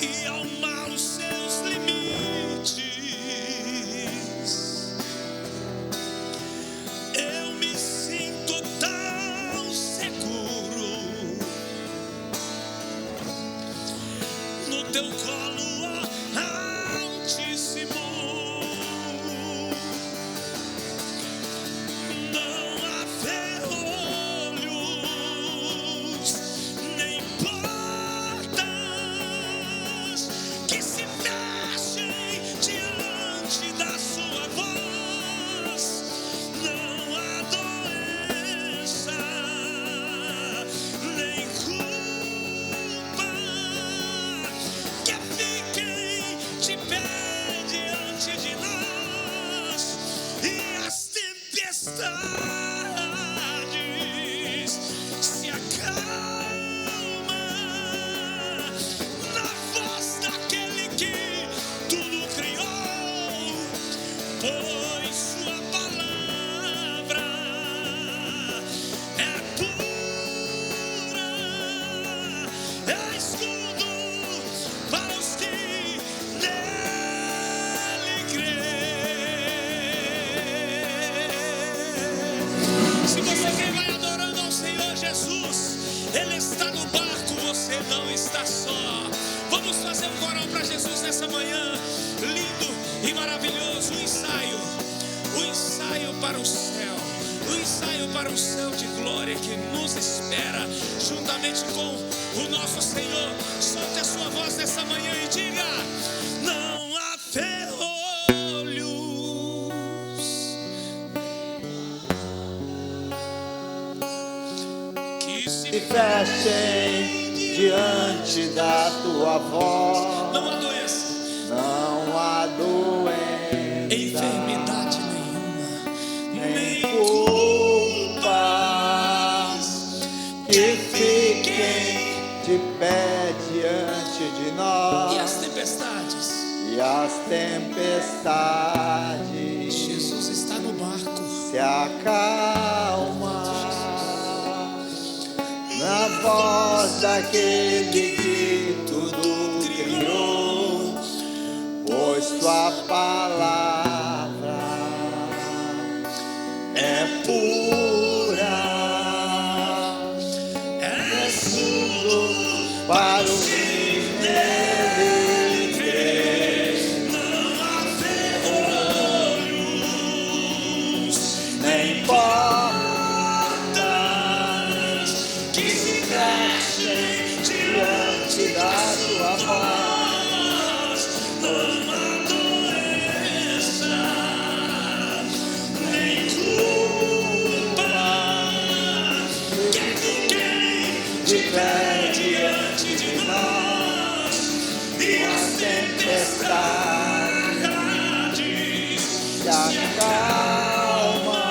e ao mar os seus limites. Eu me sinto tão seguro no teu colo, ó Altíssimo. Não há ferro se acalma na voz daquele que tudo criou, pois sua palavra é pura, é escudo para os que nele creem. Se você quem vai adorando ao Senhor Jesus, Ele está no barco, você não está só. Vamos fazer um coral para Jesus nessa manhã, lindo e maravilhoso. O ensaio para o céu, o ensaio para o céu de glória que nos espera, juntamente com o nosso Senhor. Solte a sua voz nessa manhã e diga: não há ferrolhos que se fechem diante da tua voz. Não há doença, Não há doença, enfermidade nenhuma, nem culpas que fiquem de pé diante de e nós. as tempestades. E as tempestades Jesus está no barco. se acalma na voz daquele que tudo criou, pois tua palavra é pura, é escudo para o que nele crê. Não há ferrolhos, Nem portas que se fechem diante da tua voz. não há doença, nem culpa que fiquem De pé diante de nós. E as tempestades se acalma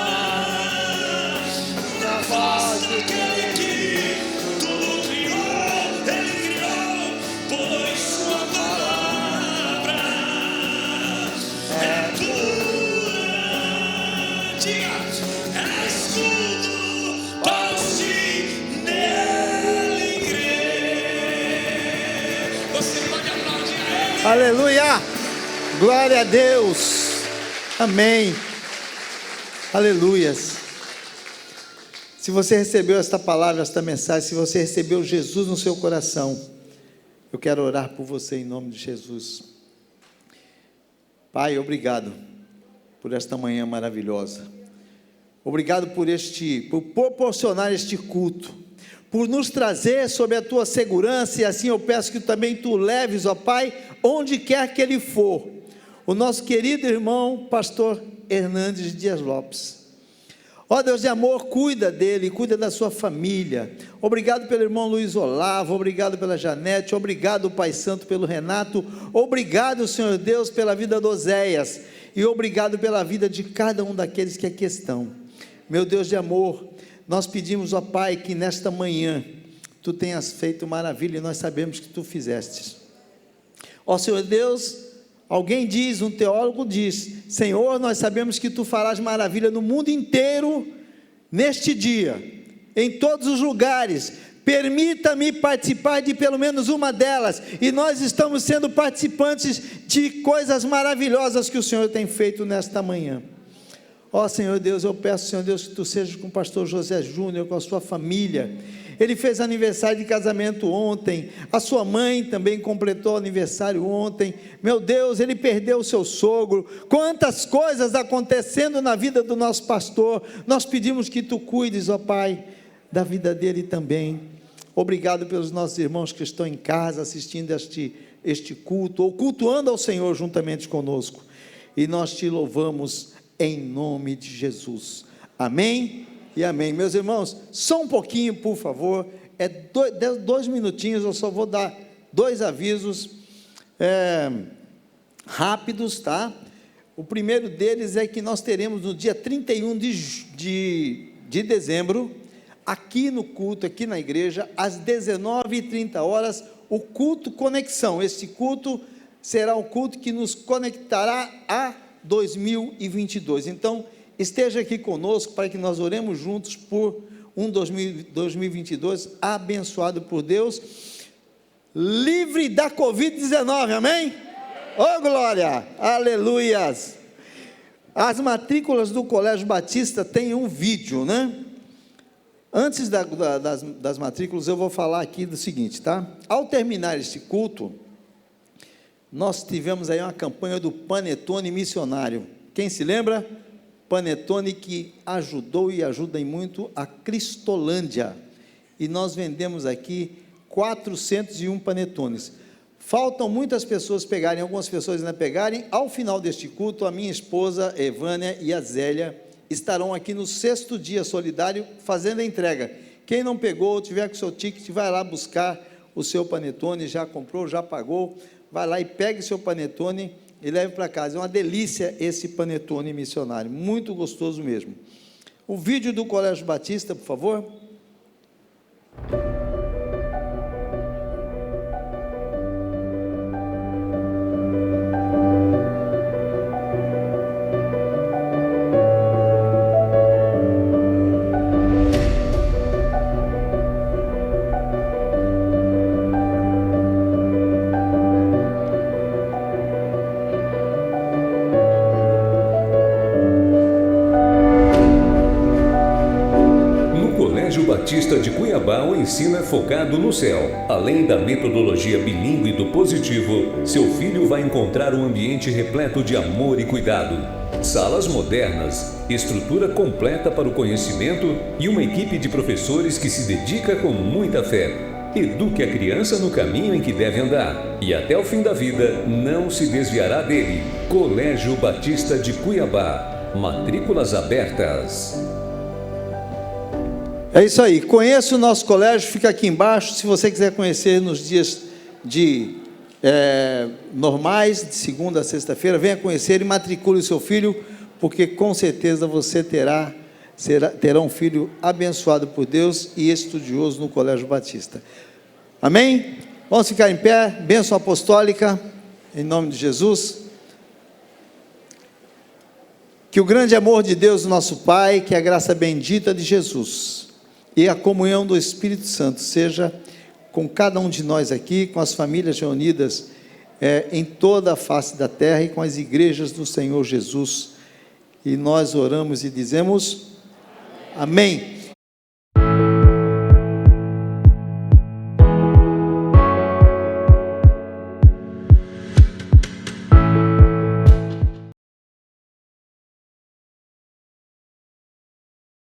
na voz daquele que tudo criou, Ele criou, pois sua palavra é pura. Diga, é escudo para os que nele creem. Você pode aplaudir a Ele. Aleluia! Glória a Deus! Amém! Aleluias! Se você recebeu esta palavra, esta mensagem, se você recebeu Jesus no seu coração, eu quero orar por você em nome de Jesus. Pai, obrigado por esta manhã maravilhosa. Obrigado por proporcionar este culto, por nos trazer sob a tua segurança, e assim eu peço que também tu leves, ó Pai, onde quer que ele for, o nosso querido irmão, pastor Hernandes Dias Lopes. Ó Deus de amor, cuida dele, cuida da sua família. Obrigado pelo irmão Luiz Olavo, obrigado pela Janete, obrigado, Pai Santo, pelo Renato, obrigado, Senhor Deus, pela vida do Oséias, e obrigado pela vida de cada um daqueles que aqui estão. Meu Deus de amor, nós pedimos, ó Pai, que nesta manhã tu tenhas feito maravilha, e nós sabemos que tu fizestes. Ó Senhor Deus, alguém diz, um teólogo diz: Senhor, nós sabemos que tu farás maravilha no mundo inteiro, neste dia, em todos os lugares. Permita-me participar de pelo menos uma delas, e nós estamos sendo participantes de coisas maravilhosas que o Senhor tem feito nesta manhã. Ó Senhor Deus, eu peço, Senhor Deus, que tu sejas com o pastor José Júnior, com a sua família. Ele fez aniversário de casamento ontem, a sua mãe também completou aniversário ontem. Meu Deus, ele perdeu o seu sogro. Quantas coisas acontecendo na vida do nosso pastor. Nós pedimos que tu cuides, ó Pai, da vida dele também. Obrigado pelos nossos irmãos que estão em casa assistindo este culto, ou cultuando ao Senhor juntamente conosco. E nós te louvamos em nome de Jesus. Amém e amém. Meus irmãos, só um pouquinho, por favor. É 2 minutinhos, eu só vou dar 2 avisos rápidos, tá? O primeiro deles é que nós teremos no dia 31 de dezembro, aqui no culto, aqui na igreja, às 19h30, o culto Conexão. Este culto será um culto que nos conectará a 2022. Então, esteja aqui conosco para que nós oremos juntos por 2022 abençoado por Deus, livre da Covid-19, amém? Oh glória, aleluias. As matrículas do Colégio Batista têm um vídeo, né? Antes das matrículas, eu vou falar aqui do seguinte, tá? Ao terminar este culto, nós tivemos aí uma campanha do Panetone Missionário. Quem se lembra? Panetone que ajudou e ajuda em muito a Cristolândia. E nós vendemos aqui 401 panetones. Faltam muitas pessoas pegarem, algumas pessoas ainda pegarem. Ao final deste culto, a minha esposa, Evânia e a Zélia, estarão aqui no 6º dia solidário, fazendo a entrega. Quem não pegou, tiver com o seu ticket, vai lá buscar o seu panetone, já comprou, já pagou, vai lá e pegue seu panetone e leve para casa. É uma delícia esse panetone missionário, muito gostoso mesmo. O vídeo do Colégio Batista, por favor. Batista de Cuiabá, o ensino é focado no céu. Além da metodologia bilíngue do positivo, seu filho vai encontrar um ambiente repleto de amor e cuidado. Salas modernas, estrutura completa para o conhecimento e uma equipe de professores que se dedica com muita fé. Eduque a criança no caminho em que deve andar e até o fim da vida não se desviará dele. Colégio Batista de Cuiabá. Matrículas abertas. É isso aí, conheça o nosso colégio, fica aqui embaixo, se você quiser conhecer nos dias normais, de segunda a sexta-feira, venha conhecer e matricule o seu filho, porque com certeza você terá um filho abençoado por Deus e estudioso no Colégio Batista. Amém? Vamos ficar em pé, bênção apostólica, em nome de Jesus. Que o grande amor de Deus, nosso Pai, que a graça bendita de Jesus e a comunhão do Espírito Santo seja com cada um de nós aqui, com as famílias reunidas em toda a face da terra e com as igrejas do Senhor Jesus. E nós oramos e dizemos amém.